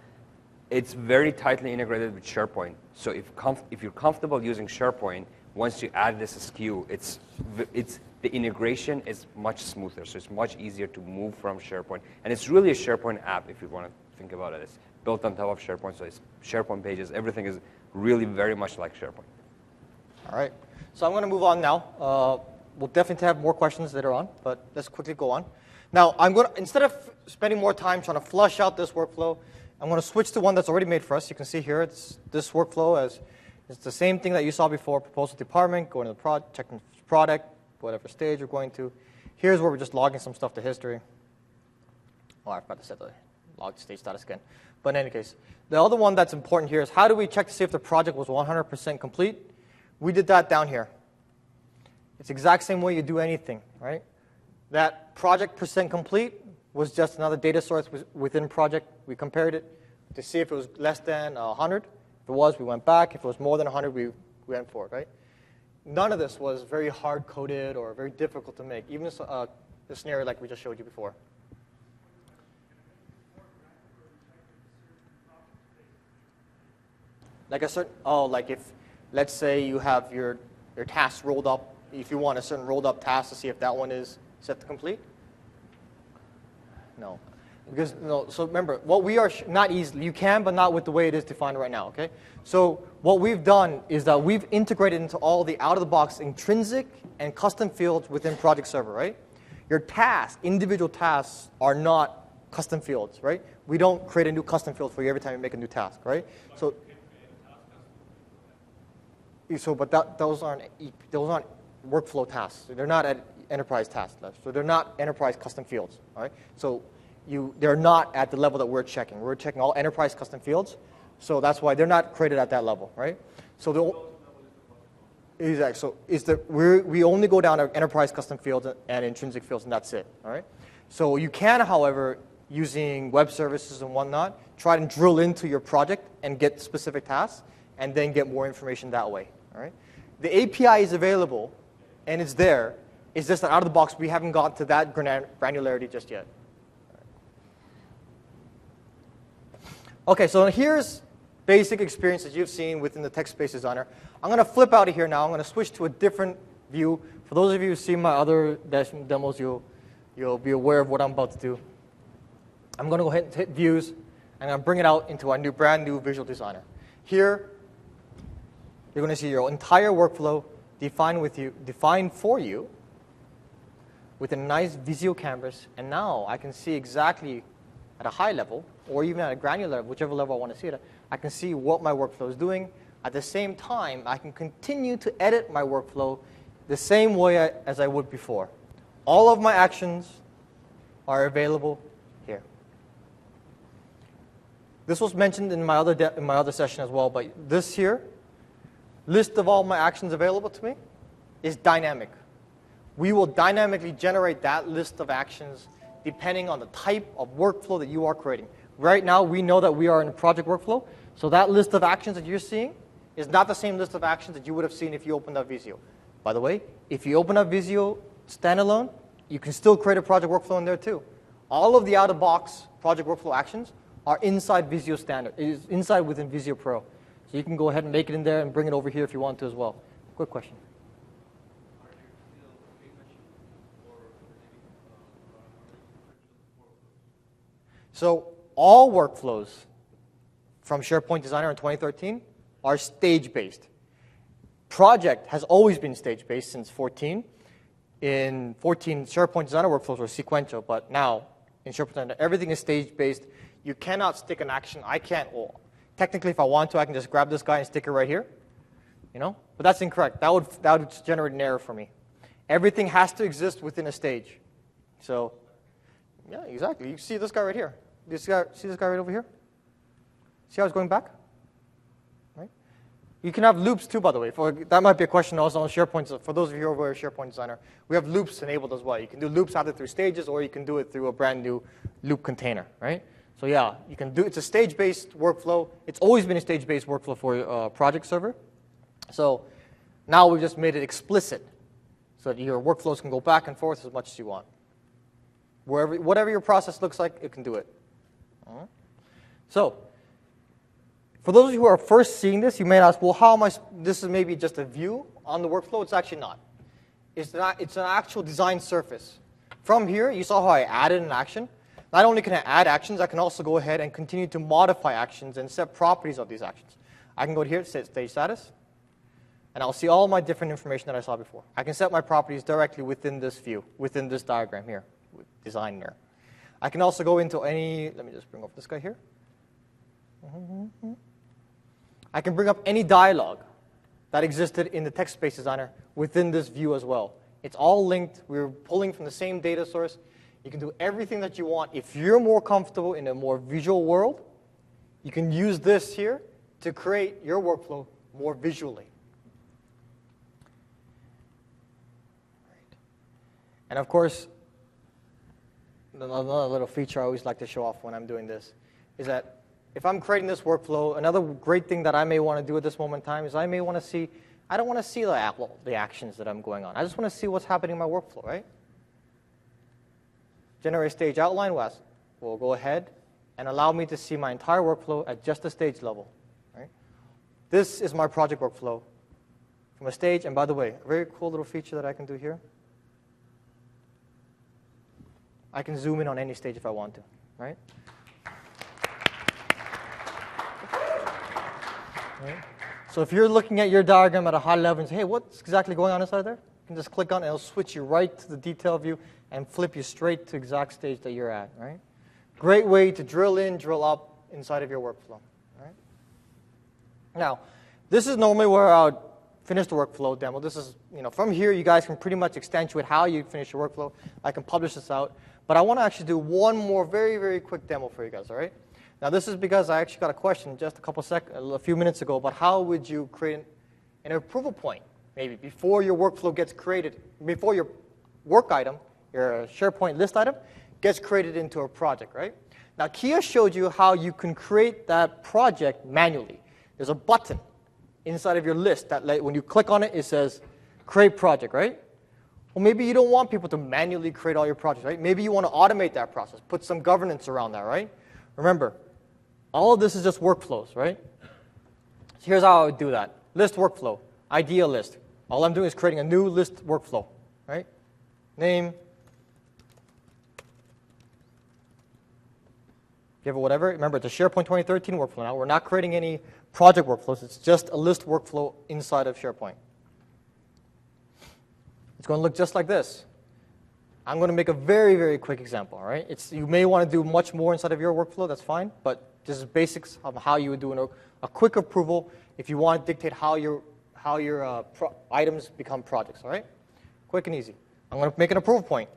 it's very tightly integrated with SharePoint. So if you're comfortable using SharePoint, once you add this SKU, the integration is much smoother. So it's much easier to move from SharePoint. And it's really a SharePoint app if you want to think about it. It's built on top of SharePoint, so it's SharePoint pages. Everything is really very much like SharePoint. All right. So I'm going to move on now. We'll definitely have more questions later on, but let's quickly go on. Now, I'm going to, instead of spending more time trying to flush out this workflow, I'm going to switch to one that's already made for us. You can see here, it's this workflow it's the same thing that you saw before: proposal department, going to the checking product, whatever stage you're going to. Here's where we're just logging some stuff to history. Oh, I forgot to set the log stage status again. But in any case, the other one that's important here is how do we check to see if the project was 100% complete? We did that down here. It's the exact same way you do anything, right? That project percent complete was just another data source within project. We compared it to see if it was less than 100. If it was, we went back. If it was more than 100, we went for it, right? None of this was very hard-coded or very difficult to make, even the scenario like we just showed you before. Like if, let's say you have your tasks rolled up, if you want a certain rolled up task to see if that one is set to complete? No. Because, no, so remember, what we are, not easily, you can, but not with the way it is defined right now, okay? So what we've done is that we've integrated into all the out-of-the-box intrinsic and custom fields within Project Server, right? Your tasks, individual tasks, are not custom fields, right? We don't create a new custom field for you every time you make a new task, right? But those aren't workflow tasks. They're not enterprise tasks. So they're not enterprise custom fields, all right? So they're not at the level that we're checking. We're checking all enterprise custom fields, so that's why they're not created at that level, right? So exactly. So we only go down to enterprise custom fields and intrinsic fields, and that's it, all right? So you can, however, using web services and whatnot, try and drill into your project and get specific tasks, and then get more information that way, all right? The API is available, and it's there. It's just that out of the box, we haven't gotten to that granularity just yet. Okay, so here's basic experiences you've seen within the Text Space Designer. I'm going to flip out of here now. I'm going to switch to a different view. For those of you who've seen my other demos, you'll be aware of what I'm about to do. I'm going to go ahead and hit Views, and I'm going to bring it out into our brand new Visual Designer. Here, you're going to see your entire workflow defined for you with a nice Visio canvas. And now I can see exactly at a high level, or even at a granular level, whichever level I want to see it at, I can see what my workflow is doing. At the same time, I can continue to edit my workflow the same way as I would before. All of my actions are available here. This was mentioned in my other session as well, but this here, list of all my actions available to me, is dynamic. we will dynamically generate that list of actions depending on the type of workflow that you are creating. Right now, we know that we are in a project workflow, so that list of actions that you're seeing is not the same list of actions that you would have seen if you opened up Visio. By the way, if you open up Visio standalone, you can still create a project workflow in there too. All of the out-of-box project workflow actions are inside Visio Standard, is inside within Visio Pro. So you can go ahead and make it in there and bring it over here if you want to as well. Quick question. So all workflows from SharePoint Designer in 2013 are stage-based. Project has always been stage-based since 14. In 14, SharePoint Designer workflows were sequential, but now in SharePoint Designer, everything is stage-based. You cannot stick an action. I can't. Well, technically, if I want to, I can just grab this guy and stick it right here. But that's incorrect. That would generate an error for me. Everything has to exist within a stage. So, yeah, exactly. You see this guy right here. See this guy right over here? See how it's going back? Right? You can have loops too, by the way. That might be a question also on SharePoint. For those of you who are SharePoint Designer, we have loops enabled as well. You can do loops either through stages or you can do it through a brand new loop container, right? So yeah, you can do. It's a stage-based workflow. It's always been a stage-based workflow for project server. So now we've just made it explicit so that your workflows can go back and forth as much as you want. Whatever your process looks like, it can do it. So for those of you who are first seeing this, you may ask, well, how am I? This is maybe just a view on the workflow. It's actually not. It's an actual design surface. From here, you saw how I added an action. Not only can I add actions, I can also go ahead and continue to modify actions and set properties of these actions. I can go here, set stage status, and I'll see all my different information that I saw before. I can set my properties directly within this view, within this diagram here, with design there. I can also go into any, let me just bring up this guy here. I can bring up any dialogue that existed in the text space designer within this view as well. It's all linked. We're pulling from the same data source. You can do everything that you want. If you're more comfortable in a more visual world, you can use this here to create your workflow more visually. And of course, another little feature I always like to show off when I'm doing this is that if I'm creating this workflow, another great thing that I may want to do at this moment in time is I may want to see, I don't want to see the actions that I'm going on. I just want to see what's happening in my workflow, right? Generate stage outline will go ahead and allow me to see my entire workflow at just the stage level, right? This is my project workflow from a stage. And by the way, a very cool little feature that I can do here. I can zoom in on any stage if I want to, right? Right? So if you're looking at your diagram at a high level and say, hey, what's exactly going on inside there? You can just click on it, and it'll switch you right to the detail view and flip you straight to the exact stage that you're at, right? Great way to drill in, drill up inside of your workflow, right? Now, this is normally where I would finish the workflow demo. This is, from here, you guys can pretty much accentuate how you finish your workflow. I can publish this out. But I want to actually do one more very, very quick demo for you guys, all right? Now, this is because I actually got a question just a few minutes ago about how would you create an approval point, maybe, before your workflow gets created, before your work item, your SharePoint list item, gets created into a project, right? Now, Kia showed you how you can create that project manually. There's a button inside of your list that when you click on it, it says create project, right? Well, maybe you don't want people to manually create all your projects, right? Maybe you want to automate that process, put some governance around that, right? Remember, all of this is just workflows, right? So here's how I would do that. List workflow, idea list. All I'm doing is creating a new list workflow, right? Name. Give it whatever. Remember, it's a SharePoint 2013 workflow now. We're not creating any project workflows. It's just a list workflow inside of SharePoint. It's going to look just like this. I'm going to make a very, very quick example, all right? You may want to do much more inside of your workflow. That's fine. But this is basics of how you would do a quick approval if you want to dictate how your items become projects, all right? Quick and easy. I'm going to make an approval point.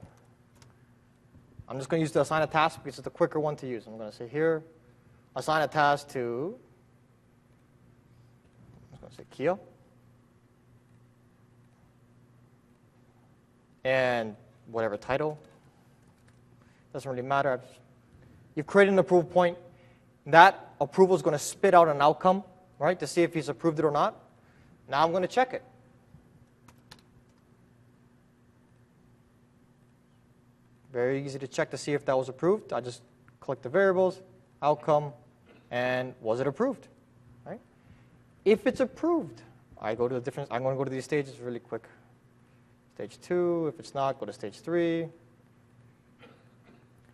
I'm just going to use the assign a task because it's the quicker one to use. I'm going to say here, assign a task to, I'm going to say Kia. and whatever title. Doesn't really matter. You've created an approval point. That approval is going to spit out an outcome, right, to see if he's approved it or not. Now I'm going to check it. Very easy to check to see if that was approved. I just click the variables, outcome, and was it approved? Right? If it's approved, I'm going to go to these stages really quick. Stage 2. If it's not, go to stage 3.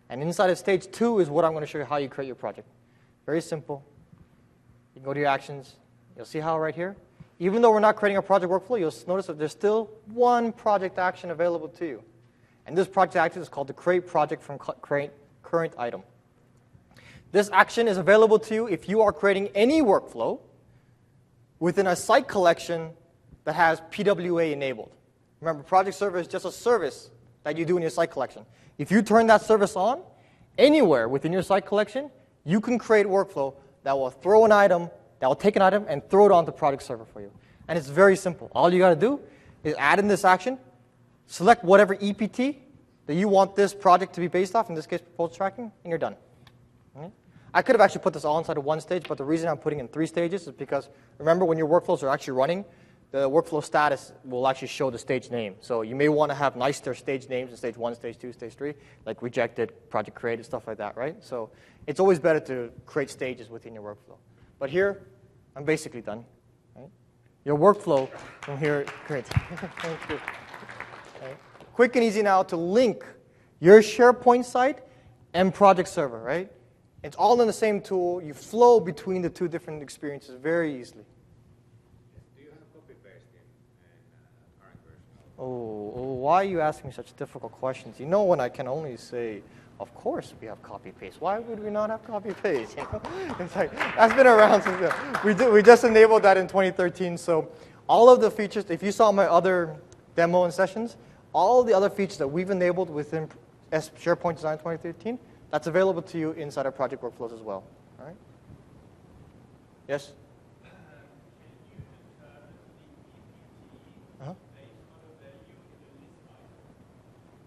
And inside of stage 2 is what I'm going to show you how you create your project. Very simple. You can go to your actions. You'll see how right here, even though we're not creating a project workflow, you'll notice that there's still one project action available to you. And this project action is called the create project from current item. This action is available to you if you are creating any workflow within a site collection that has PWA enabled. Remember, project server is just a service that you do in your site collection. If you turn that service on, anywhere within your site collection, you can create workflow that will throw an item, that will take an item and throw it onto project server for you. And it's very simple. All you got to do is add in this action, select whatever EPT that you want this project to be based off, in this case, proposal tracking, and you're done. Okay? I could have actually put this all inside of one stage, but the reason I'm putting in 3 stages is because, remember, when your workflows are actually running, the workflow status will actually show the stage name. So you may want to have nicer stage names in stage 1, stage 2, stage 3, like rejected, project created, stuff like that, right? So it's always better to create stages within your workflow. But here, I'm basically done. Right? Your workflow from here, great. Thank you. Right? Quick and easy now to link your SharePoint site and project server, right? It's all in the same tool. You flow between the 2 different experiences very easily. Oh, why are you asking me such difficult questions? You know when I can only say, of course we have copy-paste. Why would we not have copy-paste? You know? It's like, that's been around since we just enabled that in 2013. So all of the features, if you saw my other demo and sessions, all the other features that we've enabled within SharePoint Design 2013, that's available to you inside our project workflows as well. All right? Yes?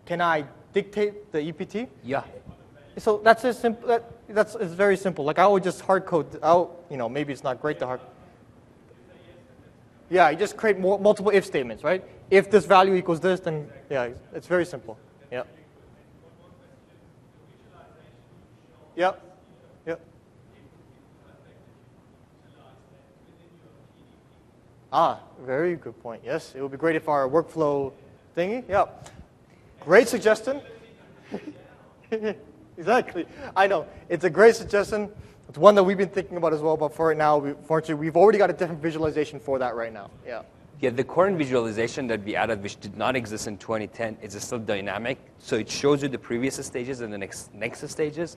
Can I dictate the EPT? Yeah. So that's as simple. It's very simple. Like I would just hard code out. You know, maybe it's not great to hard. Yeah, you just create multiple if statements, right? If this value equals this, then yeah, it's very simple. Yeah. Yep. Yep. Ah, very good point. Yes, it would be great if our workflow thingy. Yep. Great suggestion. Exactly. I know. It's a great suggestion. It's one that we've been thinking about as well, but for right now, fortunately, we've already got a different visualization for that right now. Yeah. Yeah, the current visualization that we added, which did not exist in 2010, is still dynamic. So it shows you the previous stages and the next stages.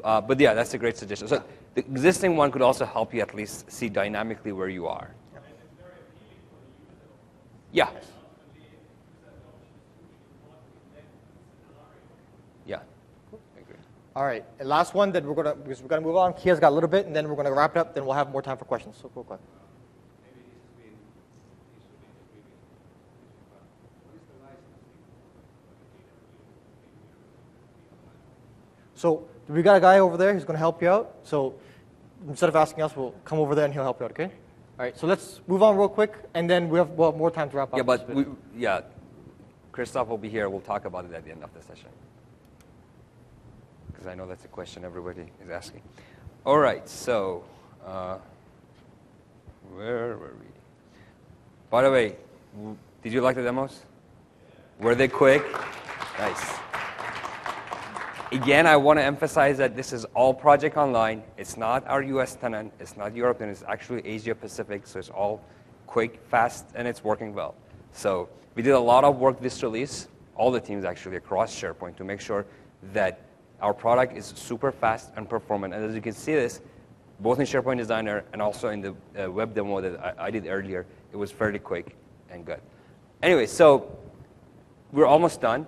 But yeah, that's a great suggestion. So the existing one could also help you at least see dynamically where you are. Yeah. Yeah. I agree. All right. And last one that because we're gonna move on. Kia's got a little bit, and then we're gonna wrap it up. Then we'll have more time for questions. So cool, quick. So we got a guy over there who's going to help you out. So instead of asking us, we'll come over there and he'll help you out, okay? All right, so let's move on real quick, and then we'll have more time to wrap up. Yeah, but Christoph will be here. We'll talk about it at the end of the session. Because I know that's a question everybody is asking. All right, so where were we? By the way, did you like the demos? Were they quick? Nice. Again, I want to emphasize that this is all Project Online. It's not our US tenant. It's not European. It's actually Asia Pacific. So it's all quick, fast, and it's working well. So we did a lot of work this release, all the teams actually across SharePoint, to make sure that our product is super fast and performant. And as you can see this, both in SharePoint Designer and also in the web demo that I did earlier, it was fairly quick and good. Anyway, so we're almost done.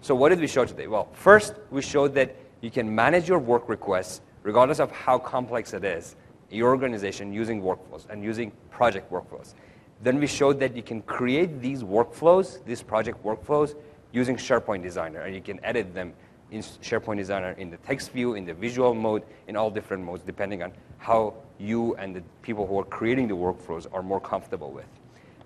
So what did we show today? Well, first, we showed that you can manage your work requests, regardless of how complex it is, in your organization using workflows and using project workflows. Then we showed that you can create these workflows, these project workflows, using SharePoint Designer, and you can edit them in SharePoint Designer in the text view, in the visual mode, in all different modes, depending on how you and the people who are creating the workflows are more comfortable with.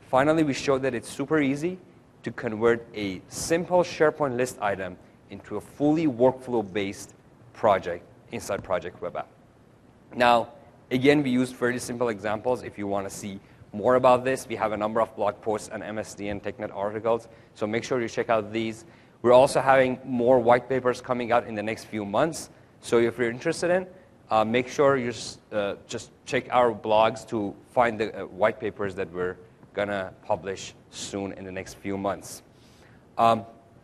Finally, we showed that it's super easy to convert a simple SharePoint list item into a fully workflow-based project inside Project Web App. Now, again, we used very simple examples. If you want to see more about this, we have a number of blog posts on MSD and TechNet articles, so make sure you check out these. We're also having more white papers coming out in the next few months, so if you're interested in, make sure you just check our blogs to find the white papers that we're going to publish soon in the next few months.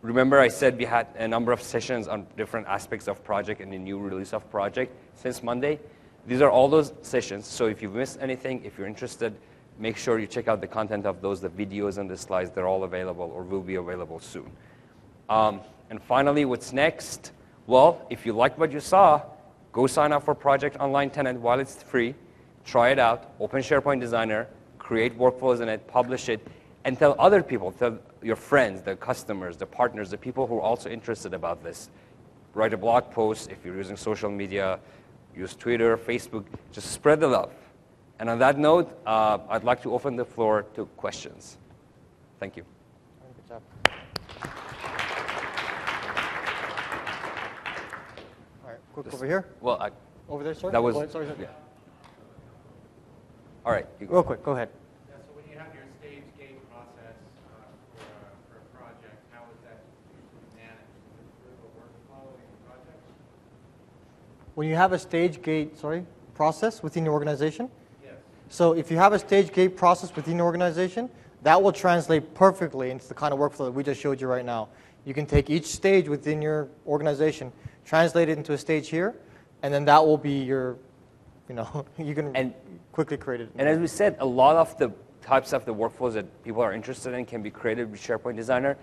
Remember I said we had a number of sessions on different aspects of project and the new release of project since Monday. These are all those sessions, so if you've missed anything, if you're interested, make sure you check out the content of those, the videos and the slides. They're all available or will be available soon. And finally, what's next? Well, if you like what you saw, go sign up for Project Online Tenant while it's free. Try it out. Open SharePoint Designer. Create workflows in it. Publish it. And tell other people. Tell your friends, the customers, the partners, the people who are also interested about this. Write a blog post. If you're using social media, use Twitter, Facebook. Just spread the love. And on that note, I'd like to open the floor to questions. Thank you. Good job. All right, quick over here. Well, Over there, sorry. that was, Go ahead, sorry. yeah. All right. You go. Real quick, go ahead. Yeah, so when you have your stage gate process for a project, how is that usually managed? Is it through a workflow in your project? When you have a stage gate, process within your organization, so if you have a stage gate process within your organization, that will translate perfectly into the kind of workflow that we just showed you right now. You can take each stage within your organization, translate it into a stage here, and then that will be your, you can quickly create it. And as we said, a lot of the types of the workflows that people are interested in can be created with SharePoint Designer.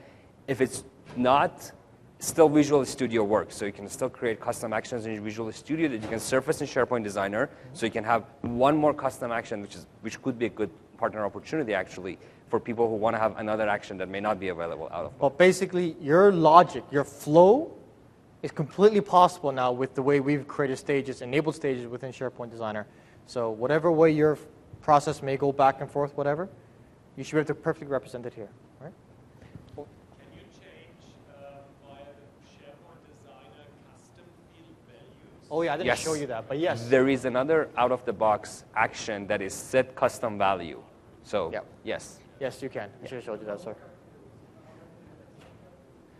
If it's not, still Visual Studio works. So you can still create custom actions in Visual Studio that you can surface in SharePoint Designer. So you can have one more custom action, which could be a good partner opportunity, actually, for people who want to have another action that may not be available out of. But basically, your logic, your flow, is completely possible now with the way we've created stages, enabled stages within SharePoint Designer. So whatever way your process may go back and forth, whatever, you should be able to perfectly represent it here. Right? Can you change via the SharePoint Designer custom field values? Oh yeah, I didn't Yes. show you that, but yes. There is another out-of-the-box action that is set custom value. So, Yep. yes. Yes, you can. I should have showed you that, sorry.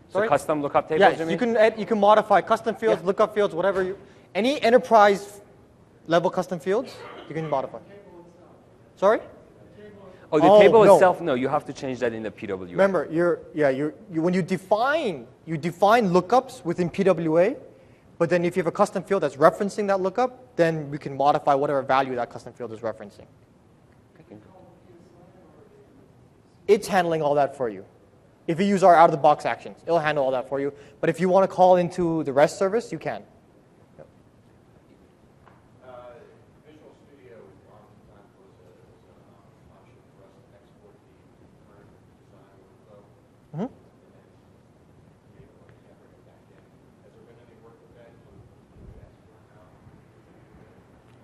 So Sorry? custom lookup tables, Yes, you you mean? can modify custom fields, lookup fields, whatever any enterprise level custom fields, you can modify. Sorry? Oh, the Oh, table no. itself, no, you have to change that in the PWA. Remember, when you define lookups within PWA, but then if you have a custom field that's referencing that lookup, then we can modify whatever value that custom field is referencing. It's handling all that for you. If you use our out-of-the-box actions, it'll handle all that for you. But if you want to call into the REST service, you can. Yep. Visual Studio oftentimes was an option for us to export the current design workflow. Mhm. And then maybe bring it back in. Has there been any work with that? Can we export now?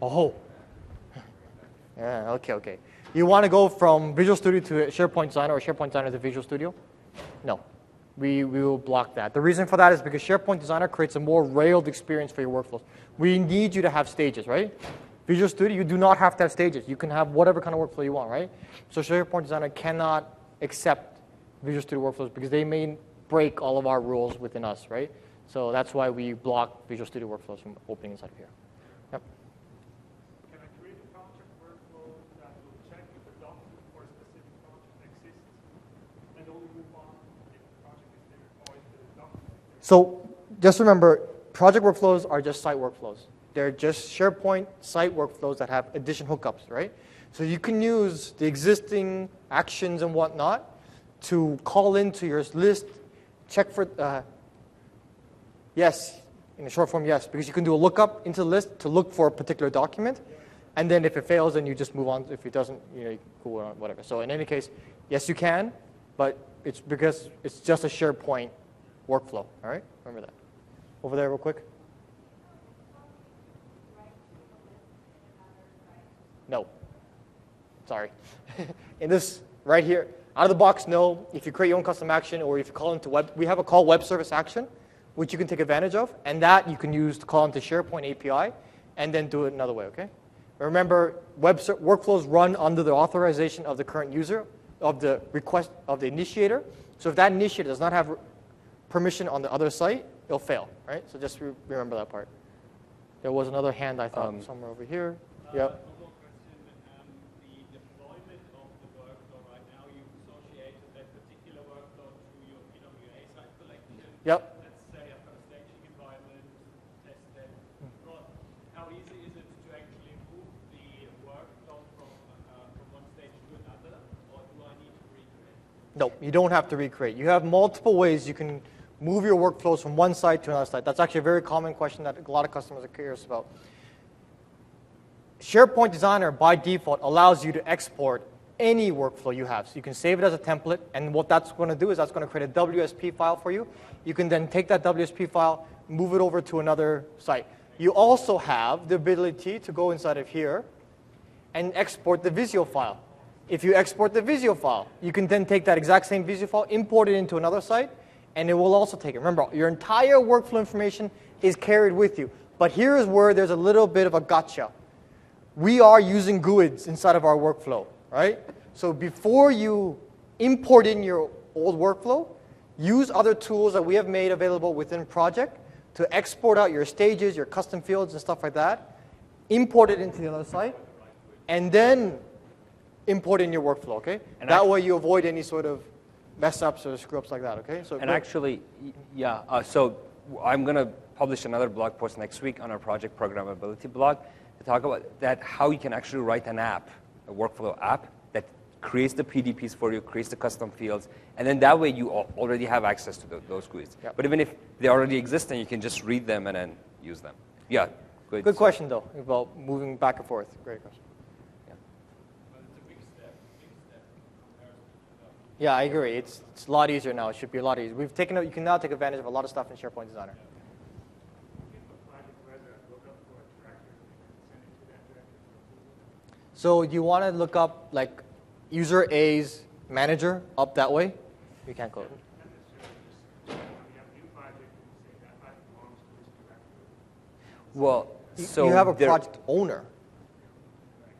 Oh. Yeah, okay. You want to go from Visual Studio to SharePoint Designer or SharePoint Designer to Visual Studio? No. We will block that. The reason for that is because SharePoint Designer creates a more railed experience for your workflows. We need you to have stages, right? Visual Studio, you do not have to have stages. You can have whatever kind of workflow you want, right? So SharePoint Designer cannot accept Visual Studio workflows because they may break all of our rules within us, right? So that's why we block Visual Studio workflows from opening inside of here. Yep. Can I create a project workflow that will check if a document for a specific project exists and only move on if the project is there or if the document is there? So just remember, project workflows are just site workflows. They're just SharePoint site workflows that have addition hookups, right? So you can use the existing actions and whatnot to call into your list, check for, yes, in the short form, yes, because you can do a lookup into the list to look for a particular document, and then if it fails, then you just move on. If it doesn't, you can go on, whatever. So in any case, yes, you can, but it's because it's just a SharePoint workflow. All right, remember that. Over there, real quick. No. Sorry. In this right here, out of the box, no. If you create your own custom action or if you call into web, we have a call web service action, which you can take advantage of, and that you can use to call into SharePoint API and then do it another way, okay? Remember, workflows run under the authorization of the current user, of the request, of the initiator. So if that initiator does not have permission on the other site, it'll fail, right? So just remember that part. There was another hand I thought somewhere over here. Yep. One more question. The deployment of the workflow right now, you associated that particular workflow to your PWA site collection. Yep. Let's say I've got a staging environment, test that. Well, how easy is it to actually move the workflow from one stage to another, or do I need to recreate? No, you don't have to recreate. You have multiple ways you can move your workflows from one site to another site. That's actually a very common question that a lot of customers are curious about. SharePoint Designer, by default, allows you to export any workflow you have. So you can save it as a template, and what that's going to do is that's going to create a WSP file for you. You can then take that WSP file, move it over to another site. You also have the ability to go inside of here and export the Visio file. If you export the Visio file, you can then take that exact same Visio file, import it into another site, and it will also take it. Remember, your entire workflow information is carried with you. But here is where there's a little bit of a gotcha. We are using GUIDs inside of our workflow, right? So before you import in your old workflow, use other tools that we have made available within Project to export out your stages, your custom fields, and stuff like that, import it into the other site, and then import in your workflow, okay? And that way you avoid any sort of mess ups or screw ups like that, okay? So and actually, yeah, so I'm going to publish another blog post next week on our project programmability blog to talk about that, how you can actually write an app, a workflow app that creates the PDPs for you, creates the custom fields, and then that way you already have access to those GUIDs. Yep. But even if they already exist, then you can just read them and then use them. Yeah, good question, though, about moving back and forth. Great question. Yeah, I agree. It's a lot easier now. It should be a lot easier. We've taken you can now take advantage of a lot of stuff in SharePoint Designer. So you want to look up like user A's manager up that way? You can't code. Well, so you have a project owner.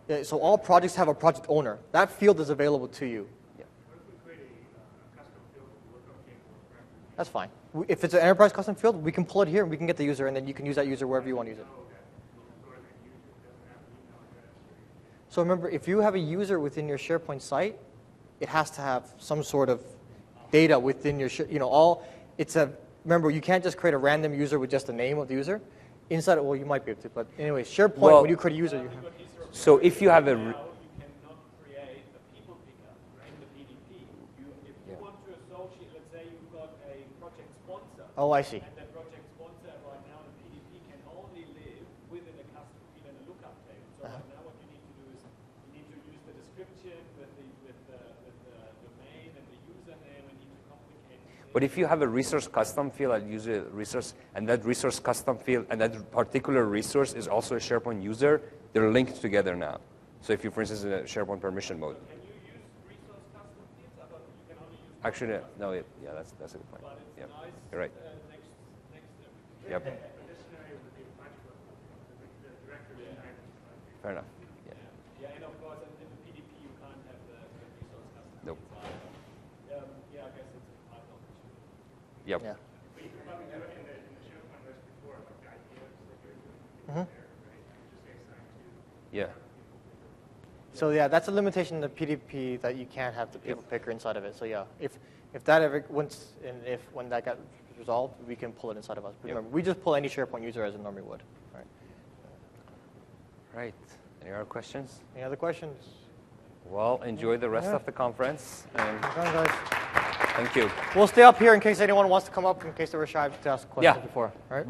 Yeah, so all projects have a project owner. That field is available to you. That's fine. If it's an enterprise custom field, we can pull it here and we can get the user, and then you can use that user wherever you want to use it. So remember, if you have a user within your SharePoint site, it has to have some sort of data within your, remember, you can't just create a random user with just the name of the user. Inside it, well, you might be able to, but anyway, SharePoint, when you create a user, you have. So if you have a Oh, I see. And that project sponsor right now, the PDP can only live within a custom field and a lookup table. So right now what you need to do is you need to use the description with the domain and the username, and need to complicate it. But if you have a resource custom field, I'll use a resource, and that resource custom field and that particular resource is also a SharePoint user, they're linked together now. So if you, for instance, in a SharePoint permission mode. Can you use resource custom fields? I thought you can only use. Actually, no, yeah, that's a good point. But it's Yeah, nice. you're right. Next step. Yep. Fair enough. Yeah. Yeah, and of course, in the PDP you can't have the resource custom. Nope. Yeah, I guess it's a part opportunity. Yep. Yeah. But you can probably do it in the SharePoint list before, like the ideas that you're doing there, right? Just say assign to. Yeah. So yeah, that's a limitation in the PDP that you can't have the people picker inside of it. So yeah, if that ever when that got resolved, we can pull it inside of us. But remember, we just pull any SharePoint user as it normally would. Right. Right. Any other questions? Any other questions? Well, enjoy the rest of the conference. And Okay, guys. thank you. We'll stay up here in case anyone wants to come up, in case they were shy to ask questions before. All right.